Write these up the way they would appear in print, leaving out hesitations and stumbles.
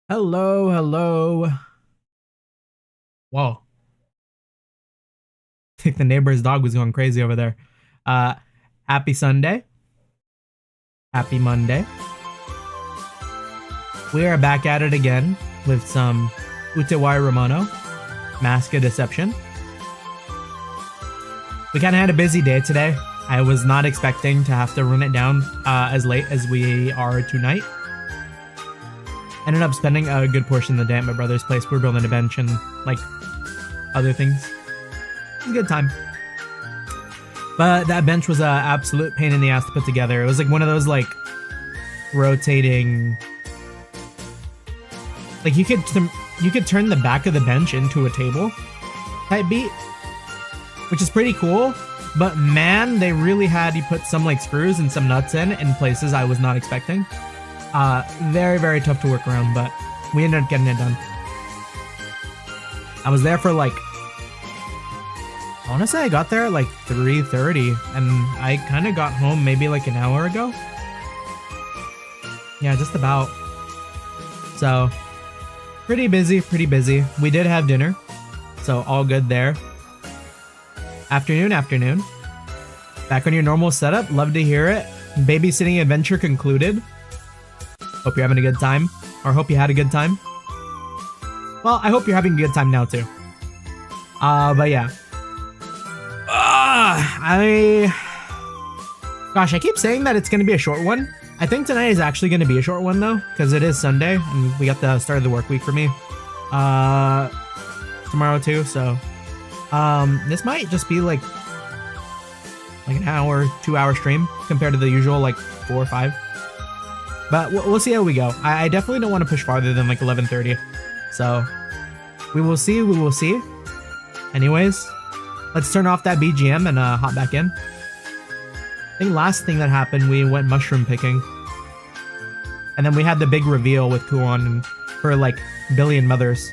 Hello, hello. Whoa. I think the neighbor's dog was going crazy over there. Uh, Happy Sunday. Happy Monday. We are back at it again with some Utawarerumono, Mask of Deception. We kind of had a busy day today. I was not expecting to have to run it down as late as we are tonight. Ended up spending a good portion of the day at my brother's place. We were building a bench and like other things. It was a good time. But that bench was an absolute pain in the ass to put together. It was like one of those like rotating, like you could turn the back of the bench into a table type beat, which is pretty cool. But man, they really had you put some like screws and some nuts in places I was not expecting. Very, very tough to work around, but we ended up getting it done. I was there for like, I want to say I got there at like 3:30, and I kind of got home maybe like an hour ago. Yeah, just about. So, pretty busy, pretty busy. We did have dinner, so all good there. Afternoon. Back on your normal setup, love to hear it. Babysitting adventure concluded. Hope you're having a good time, or hope you had a good time. Well, I hope you're having a good time now too. But yeah. Gosh, I keep saying that it's gonna be a short one. I think tonight is actually gonna be a short one though, because it is Sunday and we got the start of the work week for me. Tomorrow too, so this might just be like an hour, 2 hour stream compared to the usual like 4 or 5. But we'll see how we go. I definitely don't want to push farther than like 11:30. So we will see. Anyways, let's turn off that BGM and hop back in. I think last thing that happened, we went mushroom picking. And then we had the big reveal with Kuon and her like billion mothers.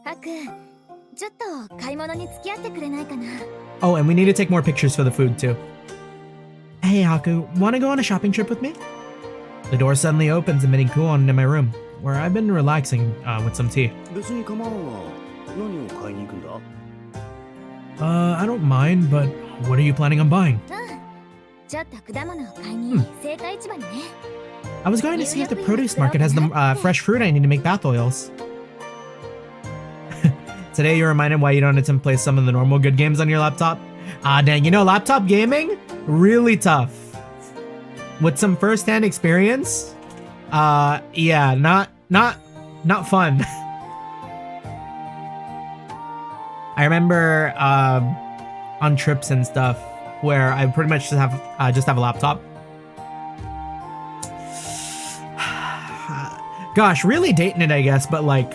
Haku, ちょっと買い物に付き合ってくれないかな? Oh, and we need to take more pictures for the food too. Hey Haku, wanna go on a shopping trip with me? The door suddenly opens, admitting Kuon into my room, where I've been relaxing with some tea. I don't mind, but what are you planning on buying? I was going to see if the produce market has the fresh fruit I need to make bath oils. Today you're reminded why you don't attempt to play some of the normal good games on your laptop. Dang, you know, laptop gaming? Really tough. With some first-hand experience, yeah, not fun. I remember on trips and stuff where I pretty much just have a laptop. Gosh, really dating it, I guess, but like,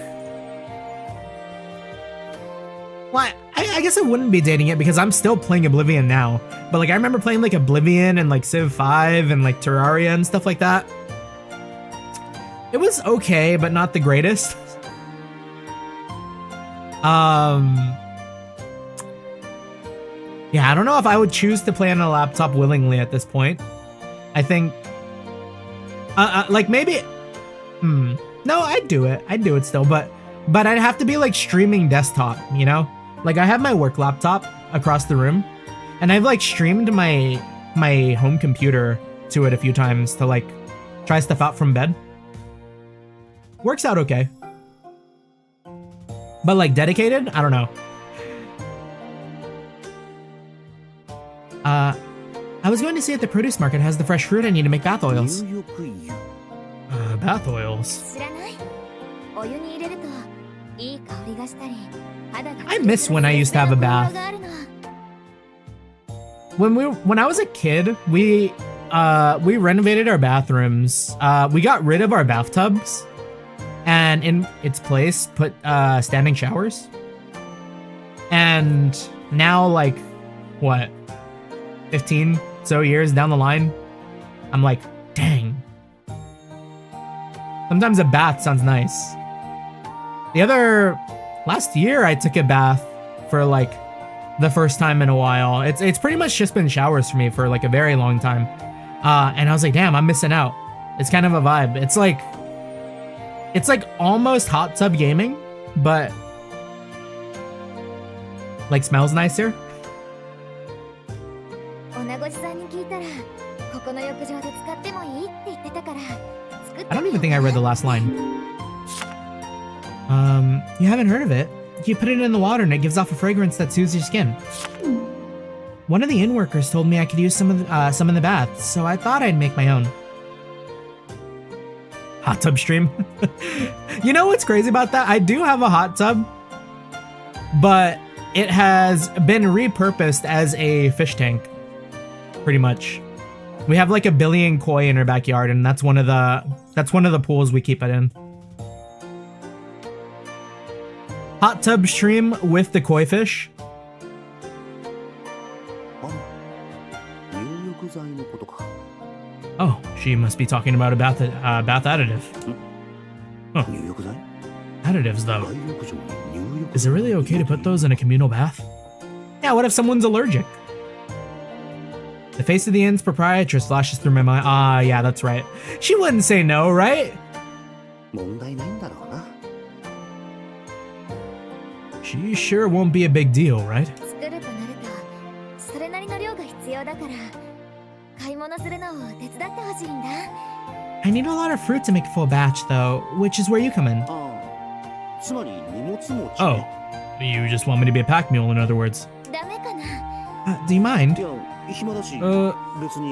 well, I guess I wouldn't be dating it because I'm still playing Oblivion now. But like I remember playing like Oblivion and like Civ 5 and like Terraria and stuff like that. It was okay, but not the greatest. Yeah, I don't know if I would choose to play on a laptop willingly at this point. I think like maybe no, I'd do it. I'd do it still, but I'd have to be like streaming desktop, you know? Like I have my work laptop across the room, and I've like streamed my home computer to it a few times to like try stuff out from bed. Works out okay. But like dedicated, I don't know. I was going to see if the produce market has the fresh fruit I need to make bath oils. Bath oils. I miss when I used to have a bath. When I was a kid, we renovated our bathrooms. We got rid of our bathtubs, and in its place put standing showers. And now, like, what, 15 so years down the line, I'm like, dang. Sometimes a bath sounds nice. Last year I took a bath for like the first time in a while. It's pretty much just been showers for me for like a very long time. And I was like, damn, I'm missing out. It's kind of a vibe. It's like almost hot tub gaming, but like smells nicer. 女越しさんに聞いたら、ここの浴場で使ってもいいって言ってたから、作って I don't みよ even う think I か read the な。 last line. You haven't heard of it? You put it in the water and it gives off a fragrance that soothes your skin. One of the inn workers told me I could use some in the bath, so I thought I'd make my own. Hot tub stream. You know what's crazy about that? I do have a hot tub, but it has been repurposed as a fish tank, pretty much. We have like a billion koi in our backyard, and that's one of the pools we keep it in. Hot tub stream with the koi fish. Oh, she must be talking about a bath additive. Huh. Additives, though. Is it really okay to put those in a communal bath? Yeah, what if someone's allergic? The face of the inn's proprietress flashes through my mind. Ah, yeah, that's right. She wouldn't say no, right? She sure won't be a big deal, right? 作るとなると、それなりの量が必要だから、買い物するのを手伝ってほしいんだ。I need a lot of fruit to make a full batch, though, which is where you come in. Oh, you just want me to be a pack mule, in other words. ダメかな。Do you mind?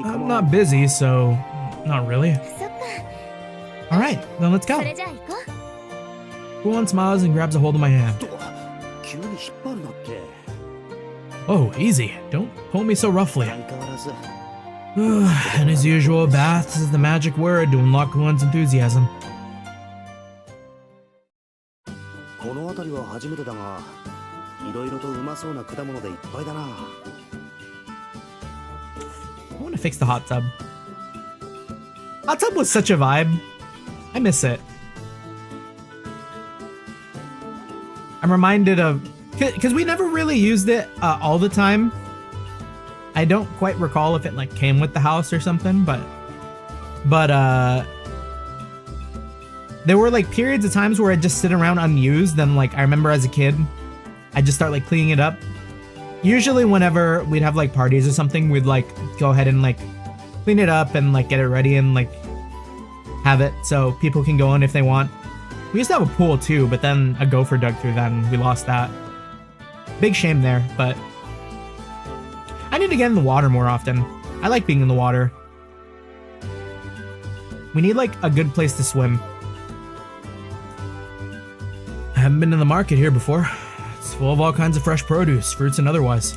I'm not busy, so not really. そっか。 Alright, then let's そ go. れじゃあ行こう。 Kuon smiles and grabs a hold of my hand. Oh, easy. Don't pull me so roughly. And as usual, baths is the magic word to unlock Kuon's enthusiasm. I want to fix the hot tub. Hot tub was such a vibe. I miss it. I'm reminded of, because we never really used it all the time. I don't quite recall if it like came with the house or something, but there were like periods of times where I'd just sit around unused, and like I remember as a kid, I'd just start like cleaning it up. Usually whenever we'd have like parties or something, we'd like go ahead and like clean it up and like get it ready and like have it so people can go in if they want. We used to have a pool too, but then a gopher dug through that and we lost that. Big shame there, but I need to get in the water more often. I like being in the water. We need like a good place to swim. I haven't been in the market here before. It's full of all kinds of fresh produce, fruits and otherwise.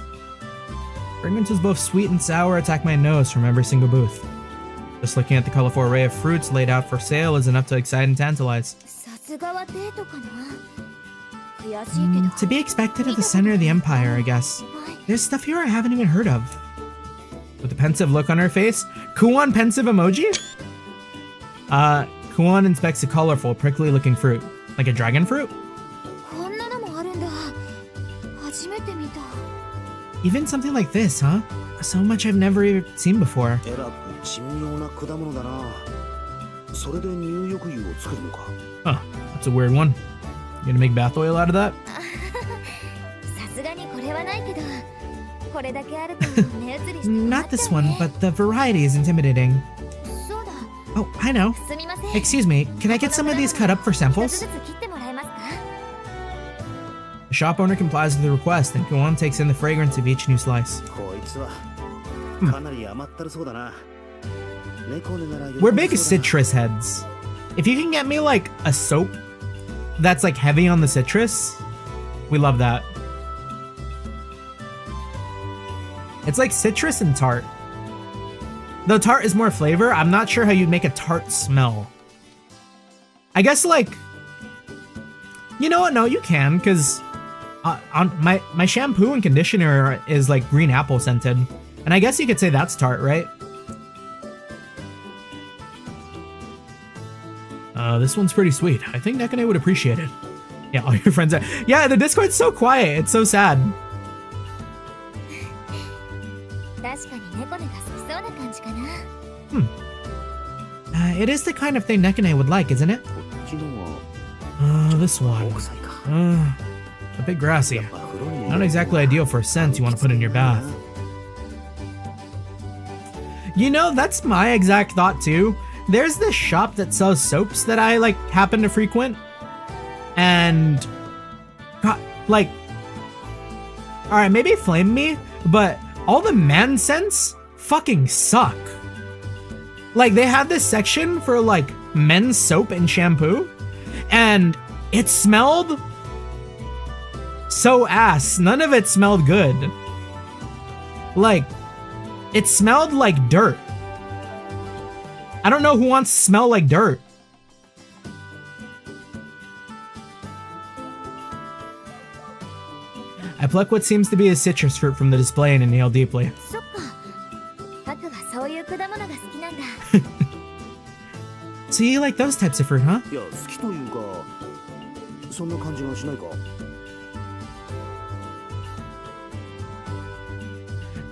Fragrances both sweet and sour attack my nose from every single booth. Just looking at the colorful array of fruits laid out for sale is enough to excite and tantalize. To be expected at the center of the empire, I guess. There's stuff here I haven't even heard of. With a pensive look on her face, Kuon pensive emoji? Kuon inspects a colorful, prickly-looking fruit. Like a dragon fruit? Even something like this, huh? So much I've never even seen before. Huh, that's a weird one. You gonna make bath oil out of that? Not this one, but the variety is intimidating. Oh, I know. Excuse me, can I get some of these cut up for samples? The shop owner complies with the request, and Kuon takes in the fragrance of each new slice. We're big citrus heads. If you can get me like a soap that's like heavy on the citrus, we love that. It's like citrus and tart. Though tart is more flavor, I'm not sure how you'd make a tart smell. I guess like, you know what? No, you can, because on my shampoo and conditioner is like green apple scented, and I guess you could say that's tart, right? This one's pretty sweet. I think Nekane would appreciate it. Yeah, all your friends are. Yeah, the Discord's so quiet. It's so sad. It is the kind of thing Nekane would like, isn't it? This one. A bit grassy. Not exactly ideal for a scent you want to put in your bath. You know, that's my exact thought too. There's this shop that sells soaps that I like happen to frequent. And like, alright, maybe flame me, but all the man scents fucking suck. Like, they have this section for like men's soap and shampoo, and it smelled so ass. None of it smelled good. Like, it smelled like dirt. I don't know who wants to smell like dirt. I pluck what seems to be a citrus fruit from the display and inhale deeply. So you like those types of fruit, huh?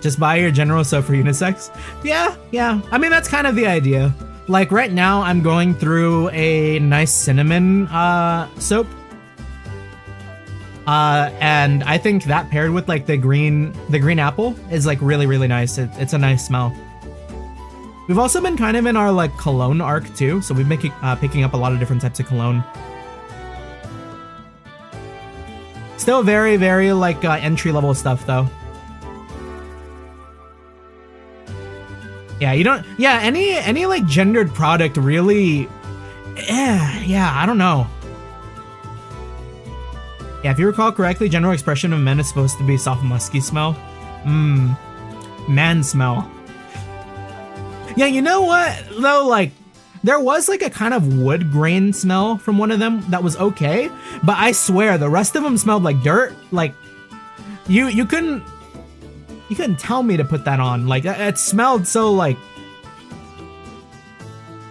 Just buy your general soap for unisex? Yeah. I mean, that's kind of the idea. Like right now, I'm going through a nice cinnamon soap. And I think that paired with like the green apple is like really, really nice. It's a nice smell. We've also been kind of in our like cologne arc too, so we've been picking up a lot of different types of cologne. Still very, very like entry level stuff though. Yeah, you don't. Yeah, any like gendered product really. Yeah, I don't know. Yeah, if you recall correctly, general expression of men is supposed to be soft, musky smell. Man smell. Yeah, you know what though? Like, there was like a kind of wood grain smell from one of them that was okay, but I swear the rest of them smelled like dirt. Like, you couldn't tell me to put that on. Like, it smelled so like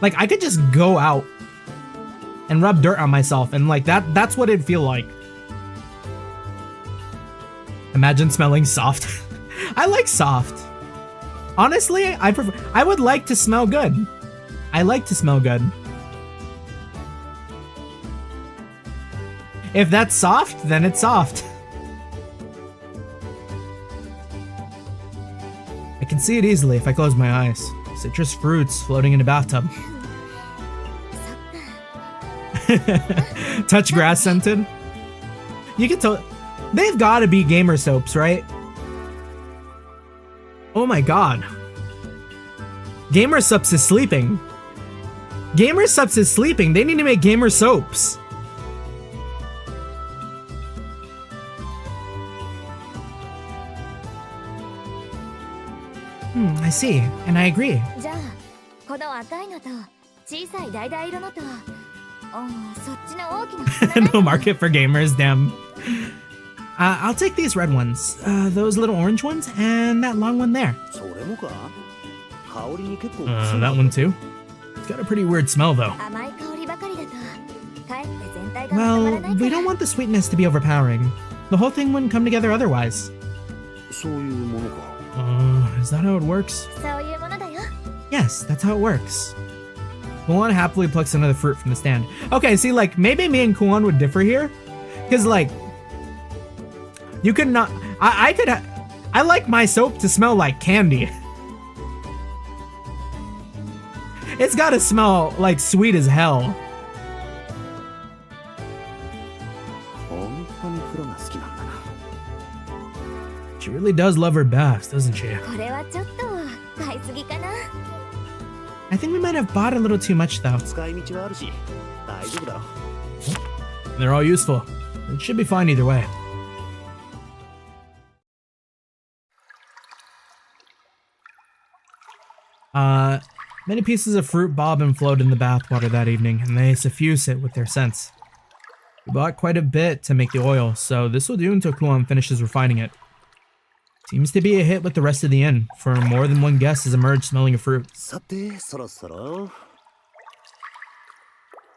I could just go out and rub dirt on myself, and like that's what it'd feel like. Imagine smelling soft. I like soft. Honestly, I would like to smell good. I like to smell good. If that's soft, then it's soft. I can see it easily if I close my eyes. Citrus fruits floating in a bathtub. Touch grass scented. You can tell. They've got to be gamer soaps, right? Oh my god. Gamer soaps is sleeping. Gamer soaps is sleeping. They need to make gamer soaps. I see, and I agree. No market for gamers, damn. I'll take these red ones, those little orange ones, and that long one there. That one too. It's got a pretty weird smell though. Well, we don't want the sweetness to be overpowering. The whole thing wouldn't come together otherwise. Is that how it works? Yes, that's how it works. Kuon happily plucks another fruit from the stand. Okay, see, like, maybe me and Kuon would differ here. Because, like, you could not... I like my soap to smell like candy. It's gotta smell, like, sweet as hell. She really does love her baths, doesn't she? I think we might have bought a little too much, though. They're all useful. It should be fine either way. Many pieces of fruit bob and float in the bathwater that evening, and they suffuse it with their scents. We bought quite a bit to make the oil, so this will do until Kuon finishes refining it. Seems to be a hit with the rest of the inn, for more than one guest has emerged smelling of fruit.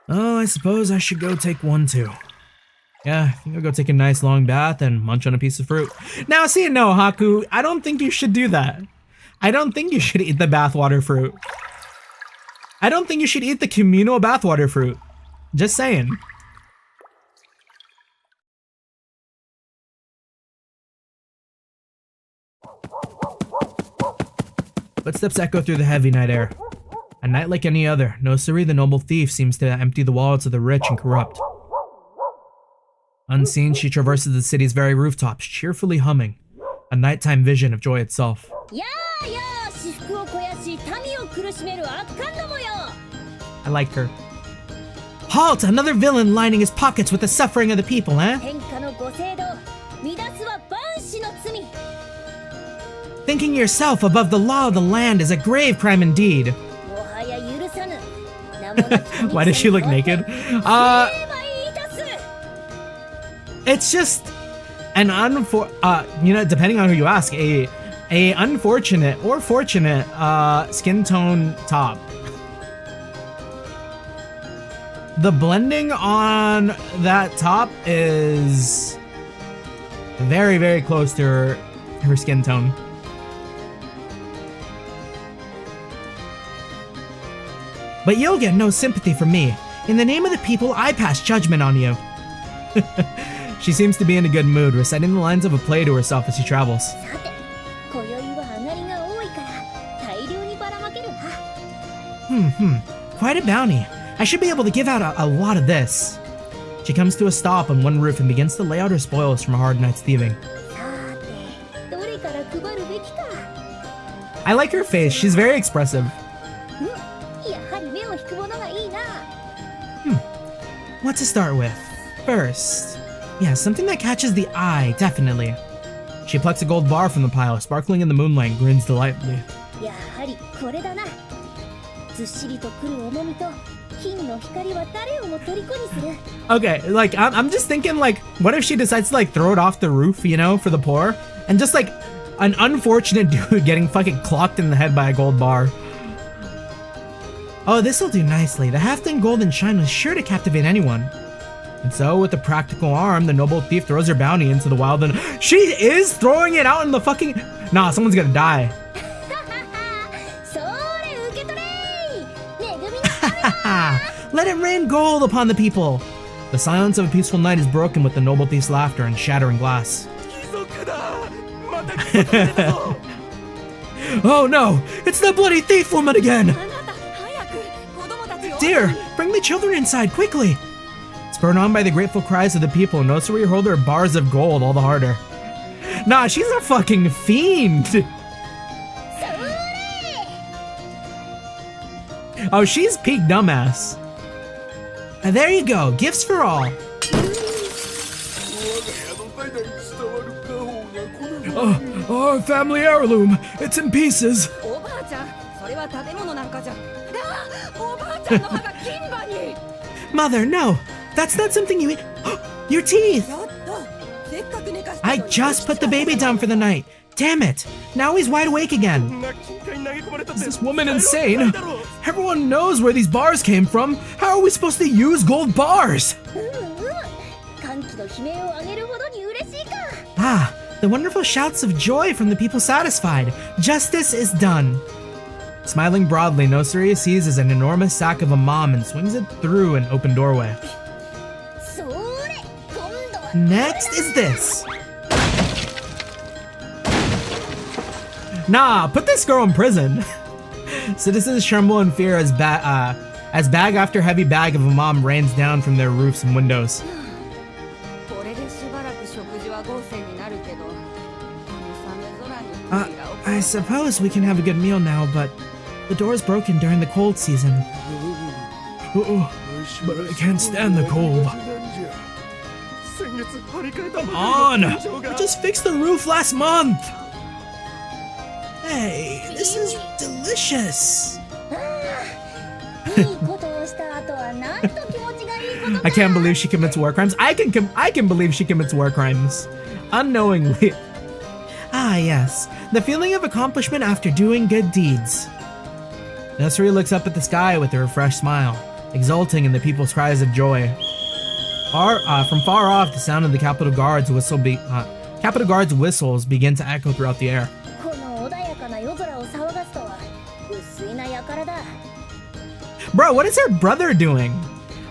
Oh, I suppose I should go take one too. Yeah, I think I'll go take a nice long bath and munch on a piece of fruit. Now, see, no, Haku, I don't think you should do that. I don't think you should eat the bathwater fruit. I don't think you should eat the communal bathwater fruit. Just saying. Footsteps echo through the heavy night air. A night like any other, Nosuri the noble thief seems to empty the wallets of the rich and corrupt. Unseen, she traverses the city's very rooftops, cheerfully humming. A nighttime vision of joy itself. I like her. Halt! Another villain lining his pockets with the suffering of the people, eh? Thinking yourself above the law of the land is a grave crime indeed. Why does she look naked? It's just an depending on who you ask, a unfortunate or fortunate skin tone top. The blending on that top is very, very close to her skin tone. But you'll get no sympathy from me. In the name of the people, I pass judgment on you. She seems to be in a good mood, reciting the lines of a play to herself as she travels. Quite a bounty. I should be able to give out a lot of this. She comes to a stop on one roof and begins to lay out her spoils from a hard night's thieving. I like her face. She's very expressive. What to start with? First, yeah, something that catches the eye, definitely. She plucks a gold bar from the pile, sparkling in the moonlight, and grins delightfully. Okay, like, I'm just thinking, like, what if she decides to, like, throw it off the roof, you know, for the poor? And just, like, an unfortunate dude getting fucking clocked in the head by a gold bar. Oh, this'll do nicely. The half-done golden shine was sure to captivate anyone. And so, with a practical arm, the noble thief throws her bounty into the wild and— She is throwing it out in the fucking— Nah, someone's gonna die. Let it rain gold upon the people. The silence of a peaceful night is broken with the noble thief's laughter and shattering glass. Oh no! It's that bloody thief woman again! Dear, bring the children inside, quickly! Spurred on by the grateful cries of the people, Nosuri hurled her bars of gold all the harder. Nah, she's a fucking fiend! Oh, she's peak dumbass. And there you go, gifts for all. Our family heirloom, it's in pieces. Mother, no, that's not something you eat. Your teeth! I just put the baby down for the night. Damn it, now he's wide awake again. Is this woman insane? Everyone knows where these bars came from. How are we supposed to use gold bars? Ah, the wonderful shouts of joy from the people satisfied. Justice is done. Smiling broadly, Nosuri seizes an enormous sack of a mom and swings it through an open doorway. Next is this. Nah, put this girl in prison. Citizens tremble in fear as bag after heavy bag of a mom rains down from their roofs and windows. I suppose we can have a good meal now, but the door's broken during the cold season. But I can't stand the cold. Come on! I just fixed the roof last month! Hey, this is delicious! I can't believe she commits war crimes. I can believe she commits war crimes. Unknowingly. Ah, yes. The feeling of accomplishment after doing good deeds. Nosuri looks up at the sky with a refreshed smile, exulting in the people's cries of joy. From far off, the sound of the Capitol Guard's whistles begin to echo throughout the air. Bro, what is her brother doing?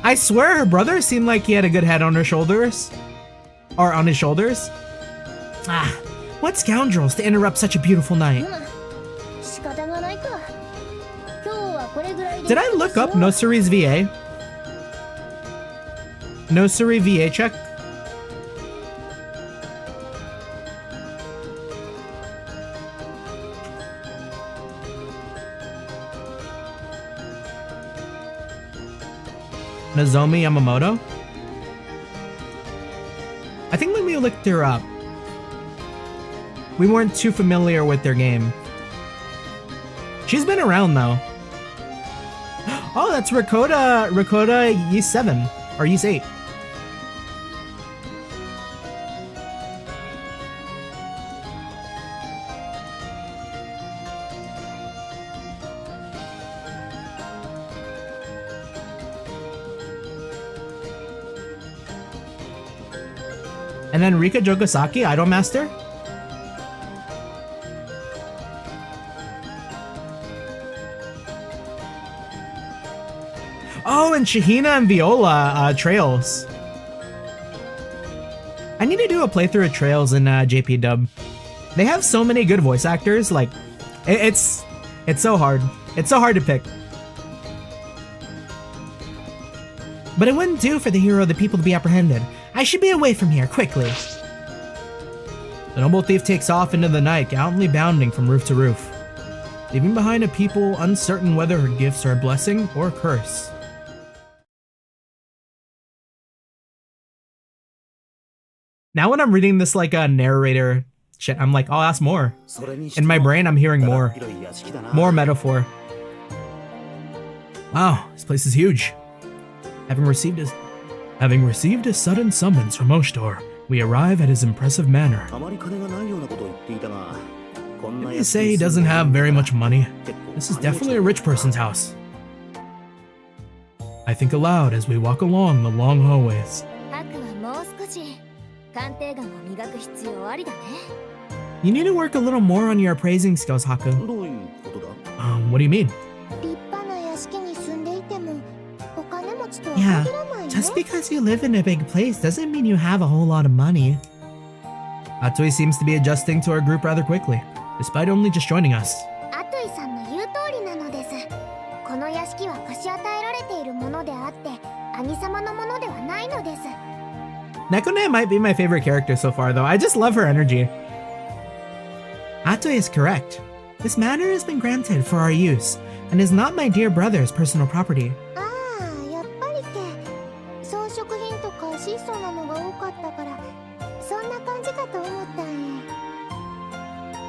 I swear her brother seemed like he had a good head on her shoulders. Or on his shoulders. Ah, what scoundrels to interrupt such a beautiful night. Did I look up Nosuri's VA? Nosuri VA check? Nozomi Yamamoto? I think when we looked her up, we weren't too familiar with their game. She's been around though. Oh, that's Rakota Ys 7 or Ys 8. And then Rika Jokosaki, Idol Master. Oh, and Shahina and Viola Trails. I need to do a playthrough of Trails in JP Dub. They have so many good voice actors. Like, it's so hard. It's so hard to pick. But it wouldn't do for the hero of the people to be apprehended. I should be away from here, quickly. The noble thief takes off into the night, gallantly bounding from roof to roof, leaving behind a people uncertain whether her gifts are a blessing or a curse. Now when I'm reading this like a narrator shit, I'm like, I'll ask more. In my brain, I'm hearing more. More metaphor. Wow, this place is huge. Having received a sudden summons from Oshtor, we arrive at his impressive manor. They say he doesn't have very much money. This is definitely a rich person's house. I think aloud as we walk along the long hallways. You need to work a little more on your appraising skills, Haku. What do you mean? Yeah, just because you live in a big place doesn't mean you have a whole lot of money. Atoi seems to be adjusting to our group rather quickly, despite only just joining us. Nekone might be my favorite character so far though, I just love her energy. Atoi is correct. This manor has been granted for our use, and is not my dear brother's personal property.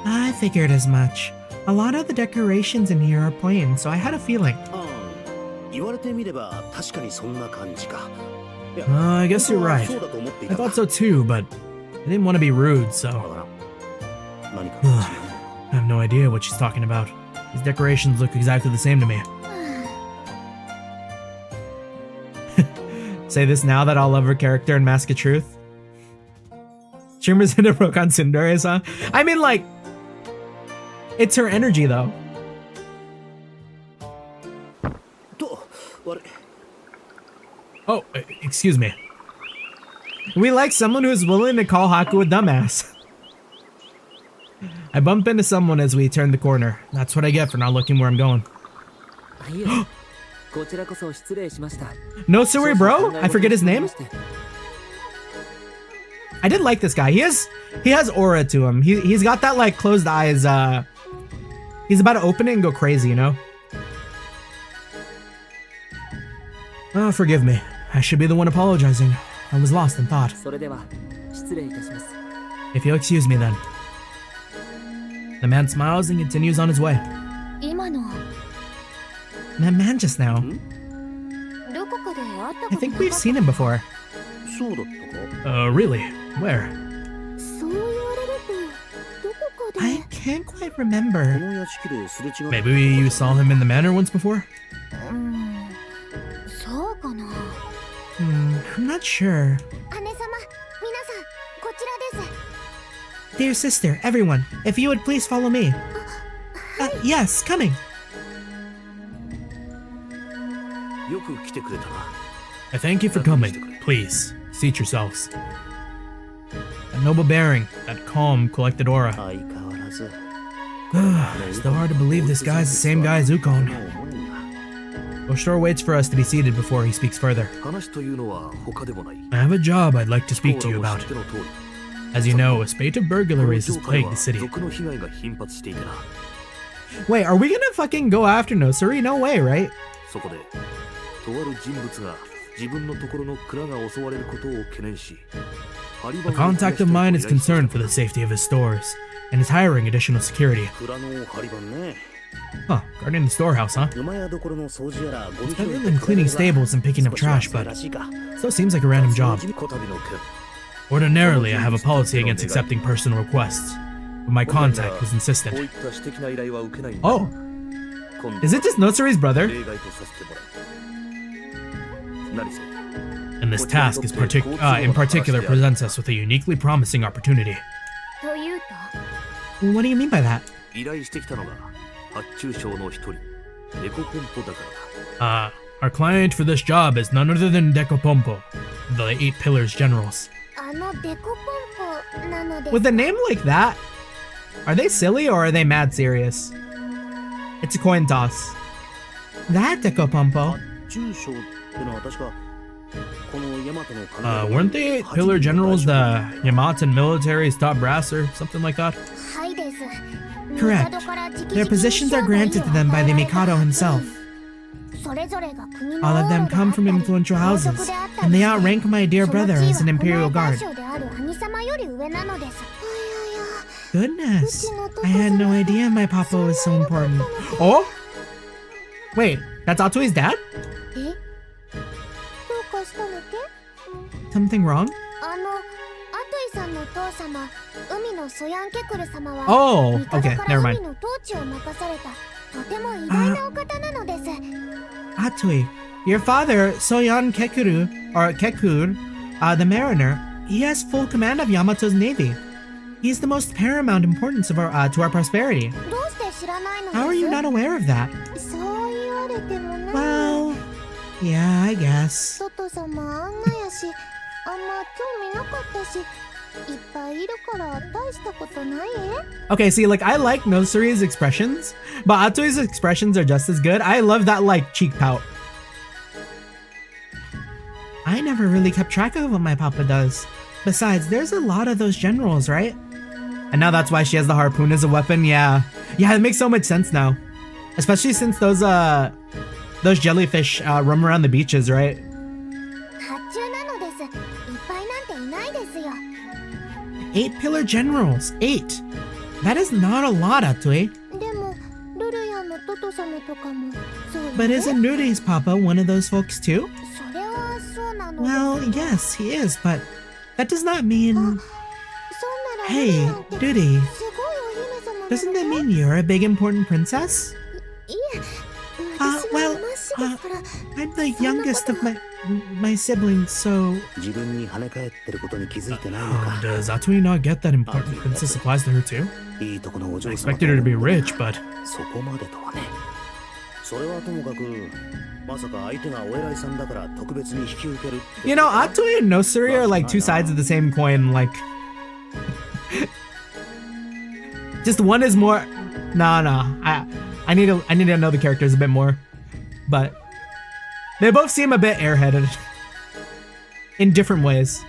I figured as much. A lot of the decorations in here are plain, so I had a feeling. I guess you're right. I thought so too, but I didn't want to be rude, so... I have no idea what she's talking about. These decorations look exactly the same to me. Say this now that I'll love her character in Mask of Truth. Streamers in a Rokan Tsundere-san. I mean, like, it's her energy, though. Oh, excuse me. We like someone who's willing to call Haku a dumbass. I bump into someone as we turn the corner. That's what I get for not looking where I'm going. No sorry, bro? I forget his name? I did like this guy. He has aura to him. He's got that like closed eyes. He's about to open it and go crazy, you know? Oh, forgive me. I should be the one apologizing. I was lost in thought. If you'll excuse me then. The man smiles and continues on his way. That man just now. I think we've seen him before. Really? Where? I can't quite remember. Maybe you saw him in the manor once before? I'm not sure. Dear sister, everyone, if you would please follow me. Yes, coming. I thank you for coming. Please, seat yourselves. That noble bearing, that calm, collected aura. Still hard to believe this guy's the same guy as Ukon. Oshiro waits for us to be seated before he speaks further. I have a job I'd like to speak to you about. As you know, a spate of burglaries has plagued the city. Wait, are we gonna fucking go after Nosuri? No way, right? A contact of mine is concerned for the safety of his stores, and is hiring additional security. Huh, guarding the storehouse, huh? It's better than cleaning stables and picking up trash, but still seems like a random job. Ordinarily, I have a policy against accepting personal requests, but my contact was insistent. Oh! Is it just Notsuri's brother? And this task is in particular presents us with a uniquely promising opportunity. What do you mean by that? Our client for this job is none other than Dekopompo, the 8 Pillars generals. With a name like that, are they silly or are they mad serious? It's a coin toss. That Dekopompo. Weren't the 8 Pillar generals the Yamatan military's top brass or something like that? Correct. Their positions are granted to them by the Mikado himself. All of them come from influential houses, and they outrank my dear brother as an Imperial Guard. Goodness, I had no idea my papa was so important. Oh? Wait, that's Atsui's dad? Something wrong? Oh, okay, never mind. Atsui, your father, Soyan Kekuru, or Kekur, the mariner, he has full command of Yamato's navy. He's the most paramount importance of to our prosperity. How are you not aware of that? Well, yeah, I guess. Okay, see, like, I like Nosuri's expressions, but Atsui's expressions are just as good. I love that, like, cheek pout. I never really kept track of what my papa does. Besides, there's a lot of those generals, right? And now that's why she has the harpoon as a weapon, yeah. Yeah, it makes so much sense now. Especially since those jellyfish roam around the beaches, right? 8 Pillar generals, 8. That is not a lot, Atsui. But isn't Ruri's papa one of those folks too? Well, yes, he is, but that does not mean... Hey, Ruri, doesn't that mean you're a big important princess? Well, I'm the youngest of my siblings, so... Does Atsui not get that important princess applies to her too? I expected her to be rich, but... You know, Atsui and Nosuri are like two sides of the same coin, like... Just one is more... Nah. I need to know the characters a bit more. But... They both seem a bit airheaded. In different ways.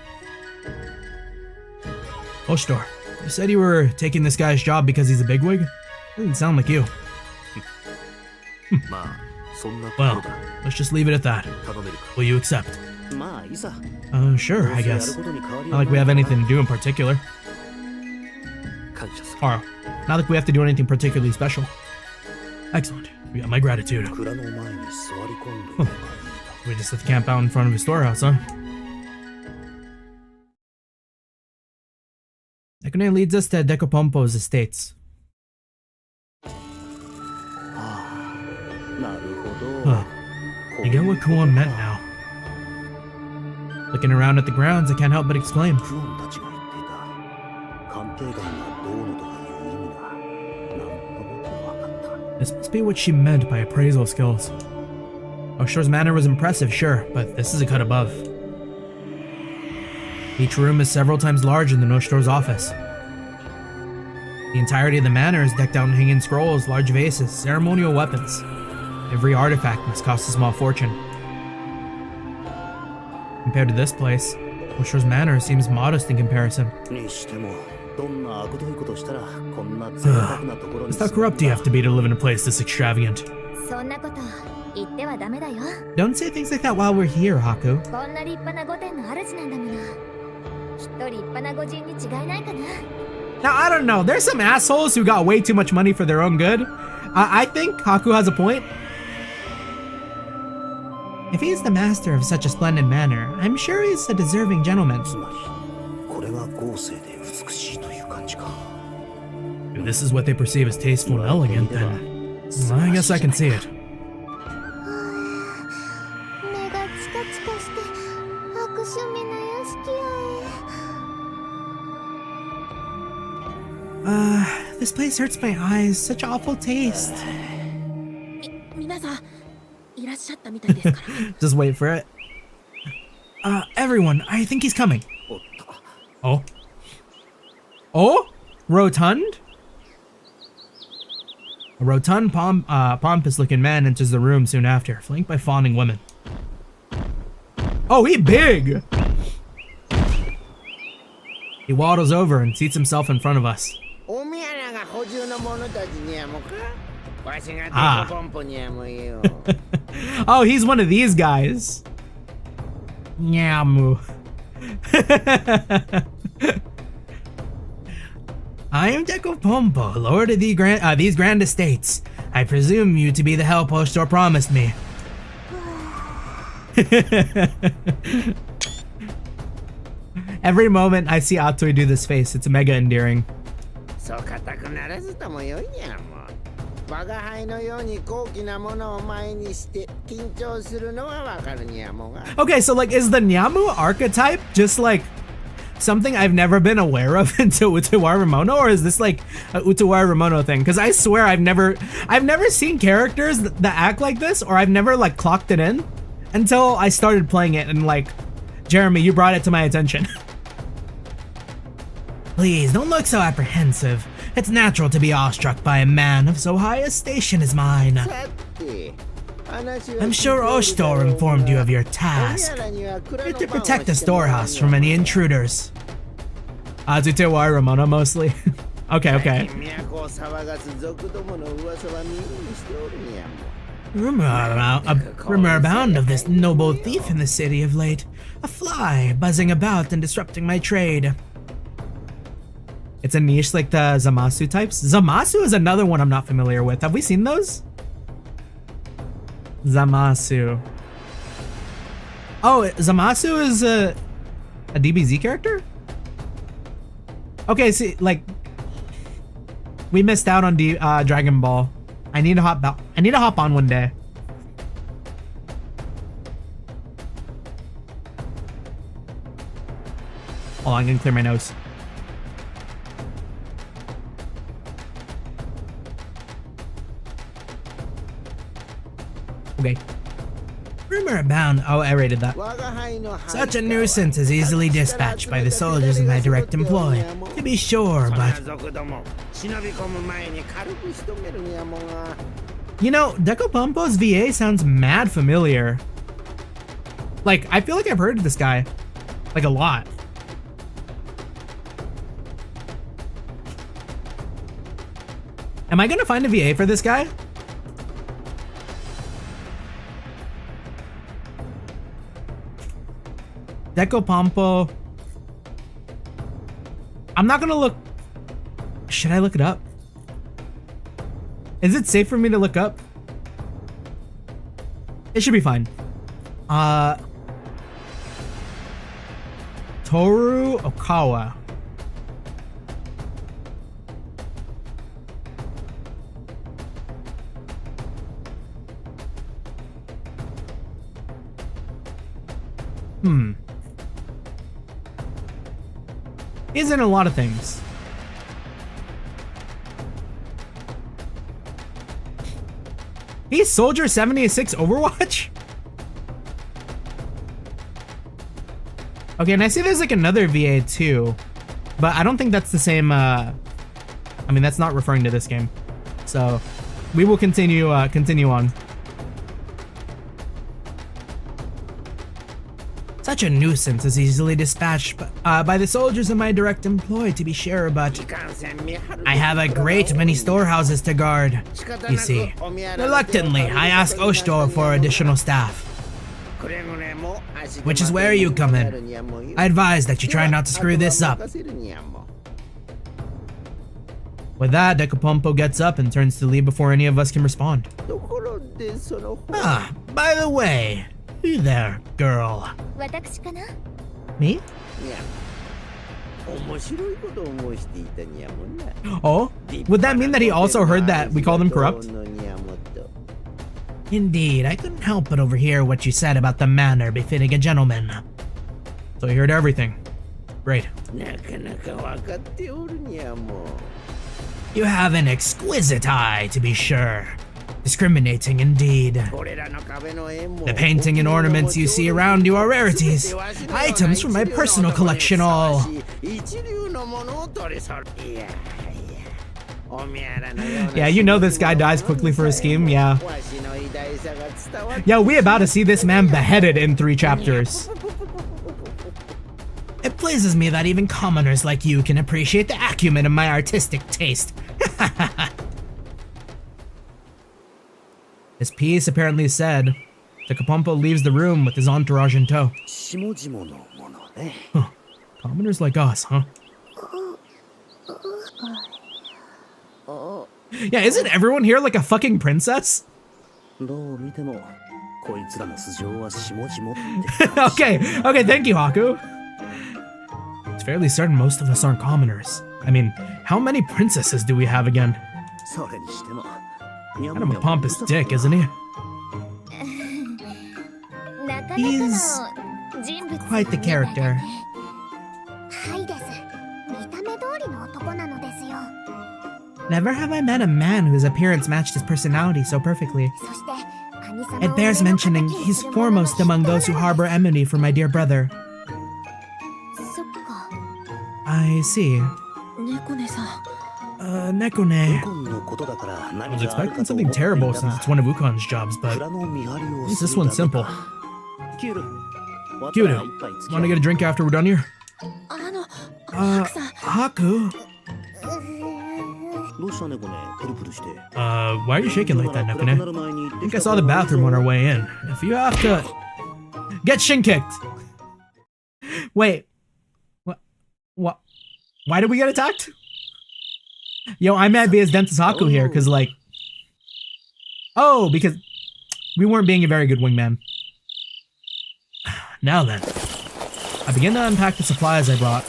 Oshtor, you said you were taking this guy's job because he's a bigwig? Doesn't sound like you. Well, let's just leave it at that. Will you accept? Sure, I guess. Not like we have anything to do in particular. Or, not like we have to do anything particularly special. Excellent. You got my gratitude. Huh. We just have to camp out in front of his storehouse, huh? Nekune leads us to Dekopompo's estates. Huh. You get what Kuon meant now. Looking around at the grounds, I can't help but exclaim. This must be what she meant by appraisal skills. Osho's manor was impressive, sure, but this is a cut above. Each room is several times larger than Osho's office. The entirety of the manor is decked out in hanging scrolls, large vases, ceremonial weapons. Every artifact must cost a small fortune. Compared to this place, Osho's manor seems modest in comparison. Just how corrupt do you have to be to live in a place this extravagant? そんなこと言ってはダメだよ。 Don't say things like that while we're here, Haku. こんな立派な御殿の主なんだもの。きっと立派な御人に違いないかな。 Now, I don't know. There's some assholes who got way too much money for their own good. I think Haku has a point. If he is the master of such a splendid manor, I'm sure he's a deserving gentleman. If this is what they perceive as tasteful and elegant, then I guess I can see it. 目がチカチカして悪趣味な屋敷や This place hurts my eyes. Such awful taste. 皆さんいらっしゃったみたいですから。 Just wait for it. Everyone, I think he's coming. Oh? Oh? Rotund? A rotund, pompous-looking man enters the room soon after, flanked by fawning women. Oh, he big! He waddles over and seats himself in front of us. Ah. Oh, he's one of these guys. Nyamu. I am Deco Pompo, lord of these grand estates. I presume you to be the help Osho promised me. Every moment I see Atoi do this face, it's mega endearing. Okay, so like, is the Nyamu archetype just like something I've never been aware of until Utawarerumono, or is this like a Utawarerumono thing? Because I swear I've never seen characters that act like this, or I've never like clocked it in until I started playing it, and like, Jeremy, you brought it to my attention. Please, don't look so apprehensive. It's natural to be awestruck by a man of so high a station as mine. I'm sure Osho informed you of your task. You're to protect the storehouse from any intruders. Utawarerumono mostly. Okay. Rumor abound of this noble thief in the city of late. A fly buzzing about and disrupting my trade. It's a niche like the Zamasu types. Zamasu is another one I'm not familiar with. Have we seen those? Zamasu. Oh, Zamasu is a DBZ character? Okay, see, like, we missed out on Dragon Ball. I need to hop on one day. Hold on, I'm gonna clear my nose. Okay. Rumor abound. Oh, I rated that. Such a nuisance is easily dispatched by the soldiers in my direct employ, to be sure, but... You know, Deco Pompo's VA sounds mad familiar. Like, I feel like I've heard of this guy. Like, a lot. Am I gonna find a VA for this guy? Deco Pompo. I'm not gonna look. Should I look it up? Is it safe for me to look up? It should be fine. Toru Okawa. He's in a lot of things. He's Soldier 76 Overwatch? Okay, and I see there's like another VA too, but I don't think that's the same. I mean, that's not referring to this game. So we will continue on. Such a nuisance is easily dispatched by the soldiers in my direct employ, to be sure, but I have a great many storehouses to guard, you see. Reluctantly, I ask Oshito for additional staff. Which is where you come in. I advise that you try not to screw this up. With that, Dekapompo gets up and turns to leave before any of us can respond. Ah, by the way, you there, girl. 私かな Me? Oh? Would that mean that he also heard that we called him corrupt? Indeed, I couldn't help but overhear what you said about the manner befitting a gentleman. So he heard everything. Great. You have an exquisite eye, to be sure. Discriminating indeed. The painting and ornaments you see around you are rarities. Items from my personal collection all. Yeah, you know this guy dies quickly for his scheme, yeah. Yeah, we about to see this man beheaded in 3 chapters. It pleases me that even commoners like you can appreciate the acumen of my artistic taste. His piece apparently said, Dekapompo leaves the room with his entourage in tow. Huh. Commoners like us, huh? Yeah, isn't everyone here like a fucking princess? Okay, thank you, Haku. It's fairly certain most of us aren't commoners. I mean, how many princesses do we have again? Kind of a pompous dick, isn't he? He's quite the character. Never have I met a man whose appearance matched his personality so perfectly. It bears mentioning he's foremost among those who harbor enmity for my dear brother. I see. Nekone. I was expecting something terrible since it's one of Ukon's jobs, but at least this one's simple. Kyuru, wanna get a drink after we're done here? Haku? Why are you shaking like that, Nekone? I think I saw the bathroom on our way in. If you have to... Get shin kicked! Wait. What? Why did we get attacked? Yo, I'm mad because Dentist Haku here, because like... Oh, because we weren't being a very good wingman. Now then. I begin to unpack the supplies I brought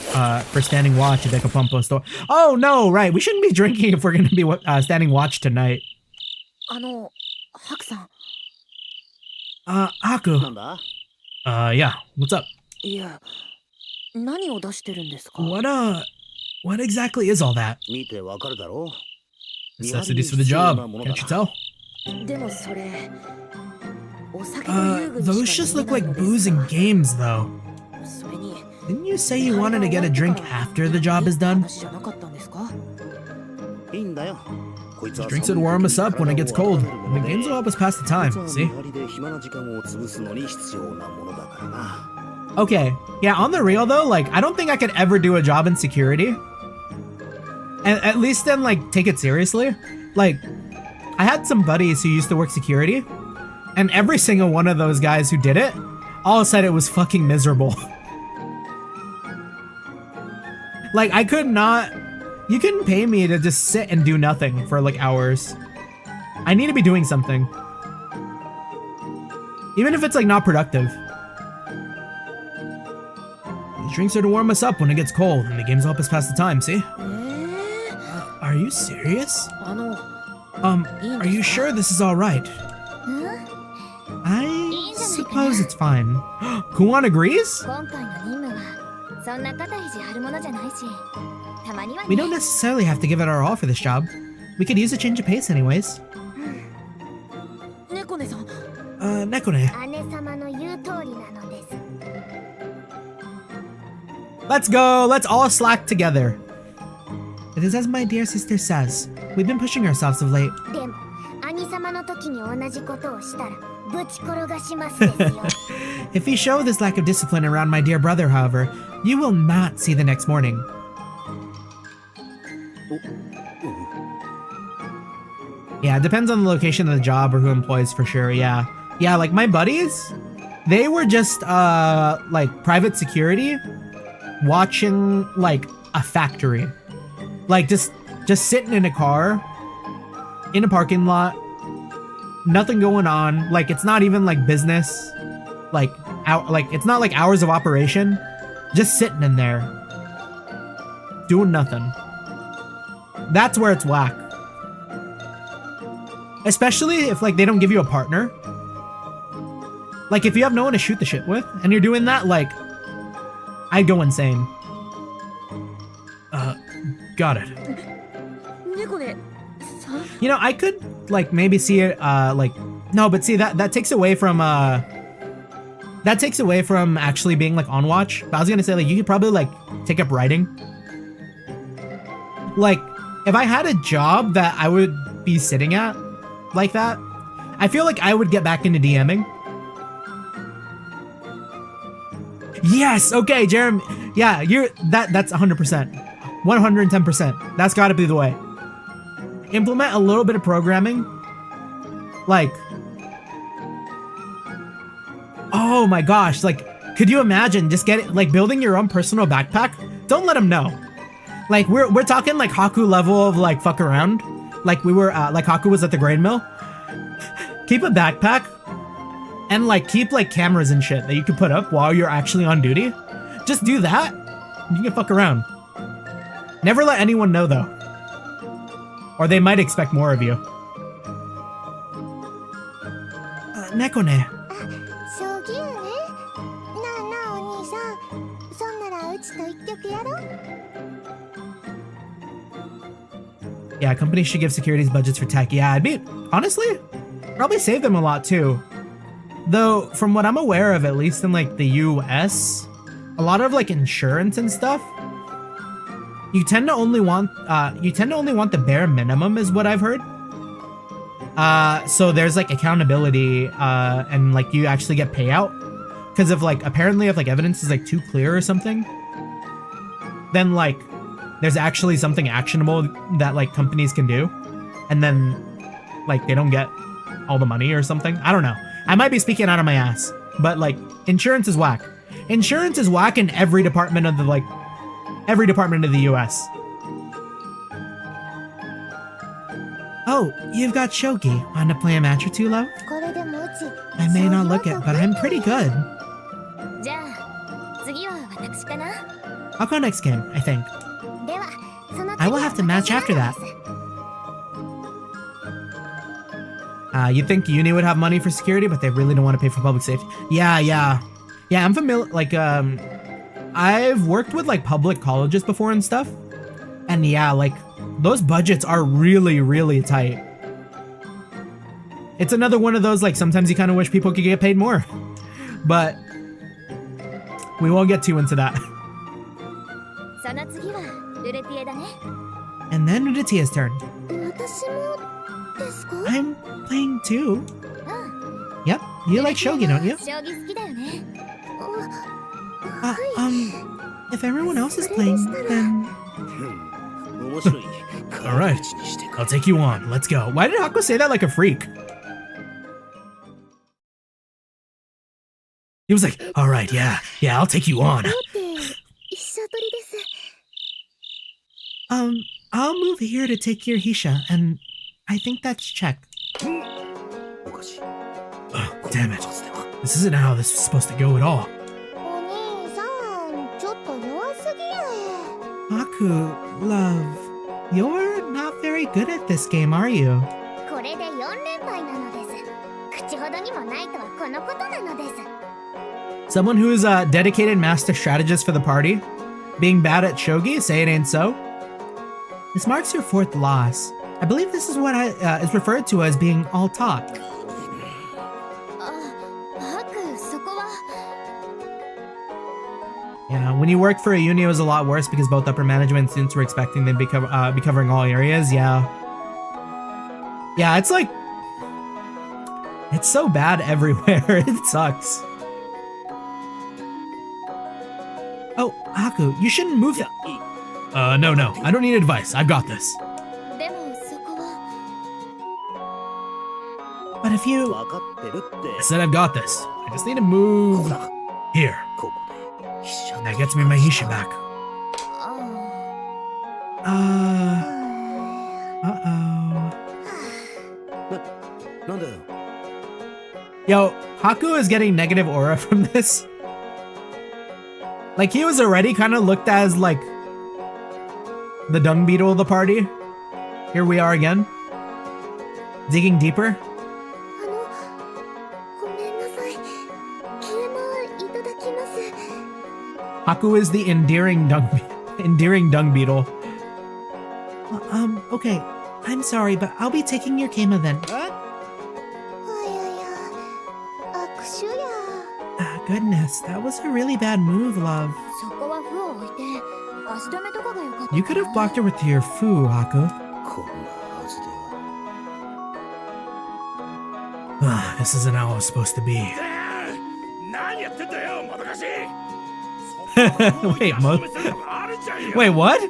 for standing watch at Dekapompo's store. Oh no, right, we shouldn't be drinking if we're going to be standing watch tonight. Haku. Yeah, what's up? What exactly is all that? Necessities for the job, can't you tell? Those just look like booze and games, though. Didn't you say you wanted to get a drink after the job is done? These drinks would warm us up when it gets cold, and the games will help us pass the time, see? Okay, yeah, on the real though, like, I don't think I could ever do a job in security. And at least then, like, take it seriously. Like, I had some buddies who used to work security, and every single one of those guys who did it all said it was fucking miserable. Like, I could not... You couldn't pay me to just sit and do nothing for, like, hours. I need to be doing something. Even if it's, like, not productive. These drinks are to warm us up when it gets cold, and the games help us pass the time, see? Are you serious? Are you sure this is alright? I suppose it's fine. Kuan agrees? We don't necessarily have to give it our all for this job. We could use a change of pace anyways. Nekone. Let's go. Let's all slack together. It is as my dear sister says. We've been pushing ourselves of late. でも兄様の時に同じことをしたらぶち転がしますですよ If you show this lack of discipline around my dear brother, however, you will not see the next morning. Yeah, it depends on the location of the job or who employs for sure. Yeah. Yeah, like my buddies, they were just like private security watching like a factory. Like just sitting in a car in a parking lot, nothing going on. Like it's not even like business. Like it's not like hours of operation. Just sitting in there doing nothing. That's where it's whack. Especially if like they don't give you a partner. Like if you have no one to shoot the shit with and you're doing that, like I'd go insane. Got it. You know, I could like maybe see it like no, but see that takes away from actually being like on watch. But I was gonna say like you could probably like take up writing. Like if I had a job that I would be sitting at like that, I feel like I would get back into DMing. Yes, okay, Jeremy. Yeah, that's 100%. 110%. That's gotta be the way. Implement a little bit of programming. Like, oh my gosh, like, could you imagine just building your own personal backpack? Don't let them know. Like, we're talking like Haku level of like fuck around. Like we were, like Haku was at the grain mill. Keep a backpack and like keep like cameras and shit that you can put up while you're actually on duty. Just do that. You can fuck around. Never let anyone know though. Or they might expect more of you. Nekone. 将棋よねなあなあお兄さんそんならうちと一局やろ Yeah, companies should give securities budgets for tech. Yeah, I'd be, honestly, probably save them a lot too. Though, from what I'm aware of, at least in like the US, a lot of like insurance and stuff, you tend to only want the bare minimum is what I've heard. So there's like accountability, and like you actually get payout. Because if like, apparently if like evidence is like too clear or something, then like, there's actually something actionable that like companies can do. And then like they don't get all the money or something. I don't know. I might be speaking out of my ass, but like insurance is whack. Insurance is whack in every department of the US. Oh, you've got shogi. Want to play a match or two, love? これでもうち I may not look it, but I'm pretty good. じゃあ次は私かな I'll go next game, I think. ではその次 I will have to match after that. You think uni would have money for security, but they really don't want to pay for public safety. Yeah, I'm familiar. Like, I've worked with like public colleges before and stuff, and yeah, like those budgets are really, really tight. It's another one of those like sometimes you kind of wish people could get paid more, but we won't get too into that. その次はルレティエだね And then Udetia's turn. 私もですか I'm playing too. うん Yep, you like shogi, don't you? 将棋好きだよね If everyone else is playing, then... All right, I'll take you on. Let's go. Why did Haku say that like a freak? He was like, all right, yeah, I'll take you on. 飛車取りです I'll move here to take your Hisha, and I think that's check. Oh, damn it. This isn't how this was supposed to go at all. お兄さんちょっと弱すぎや Haku, love, you're not very good at this game, are you? これで4連敗なのです口ほどにもないとはこのことなのです Someone who's a dedicated master strategist for the party, being bad at shogi, say it ain't so. This marks your 4th loss. I believe this is what is referred to as being all talk. ハクそこは Yeah, Yeah, when you worked for a uni, it was a lot worse because both upper management and students were expecting them to be covering all areas. Yeah. Yeah, it's like... It's so bad everywhere. It sucks. Oh, Haku, you shouldn't move that. No. I don't need advice. I've got this. でもそこは But if you... 分かってるって。 I said I've got this. I just need to move here. ここで飛車 That gets me my Hisha back. あ Uh-oh. なんだよ。 Yo, Haku is getting negative aura from this. Like, he was already kind of looked as, like, the dung beetle of the party. Here we are again. Digging deeper. ごめんなさい。消えないただきます。 Haku is the endearing dung beetle. Okay. I'm sorry, but I'll be taking your Kema then. あやや、握手や。 Goodness, that was a really bad move, love. そこは歩を置いて足止めとかがよかった。 You could have blocked her with your foo, Haku. こんなはずでは。 This isn't how it was supposed to be. 何やってんだよ、もどかしい。 Wait, what?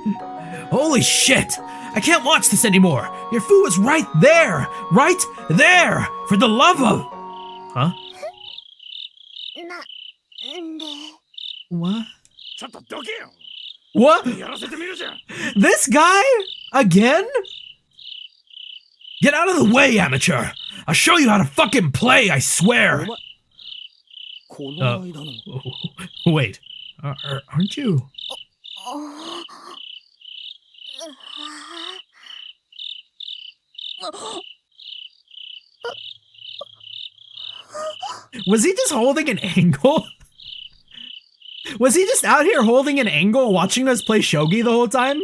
Holy shit! I can't watch this anymore! Your foo is right there! Right there! For the love of... Huh? なんで What? ちょっとどけよ。 What? やらせてみるじゃん。 This guy? Again? Get out of the way, amateur! I'll show you how to fucking play, I swear! この間の。 Wait, aren't you? Was he just holding an angle? Was he just out here holding an angle watching us play shogi the whole time?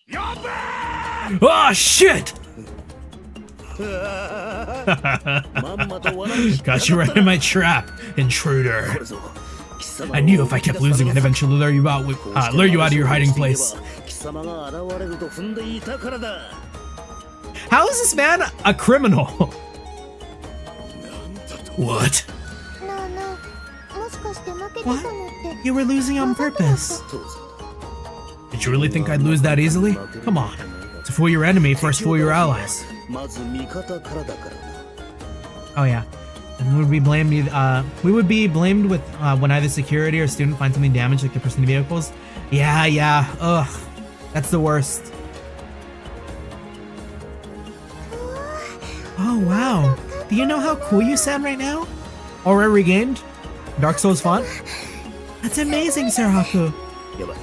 やべえ。 Oh shit! まんまと罠に引っかかった Got you right in my trap, intruder. これぞ貴様 I knew if I kept losing, I'd eventually lure you out of your hiding place. 貴様が現れると踏んでいたからだ。 How is this man a criminal? What? なあなあ、もしかして負けてたのって You were losing on purpose. どうぞ。 Did you really think I'd lose that easily? Come on. To fool your enemy, first fool your allies. まず味方からだからな。 Oh yeah. And we would be blamed with when either security or student find something damaged like their personal vehicles. Yeah. Ugh. That's the worst. Oh, wow. Do you know how cool you sound right now? Aura regained? Dark Souls font? That's amazing, Sir Haku. やばい。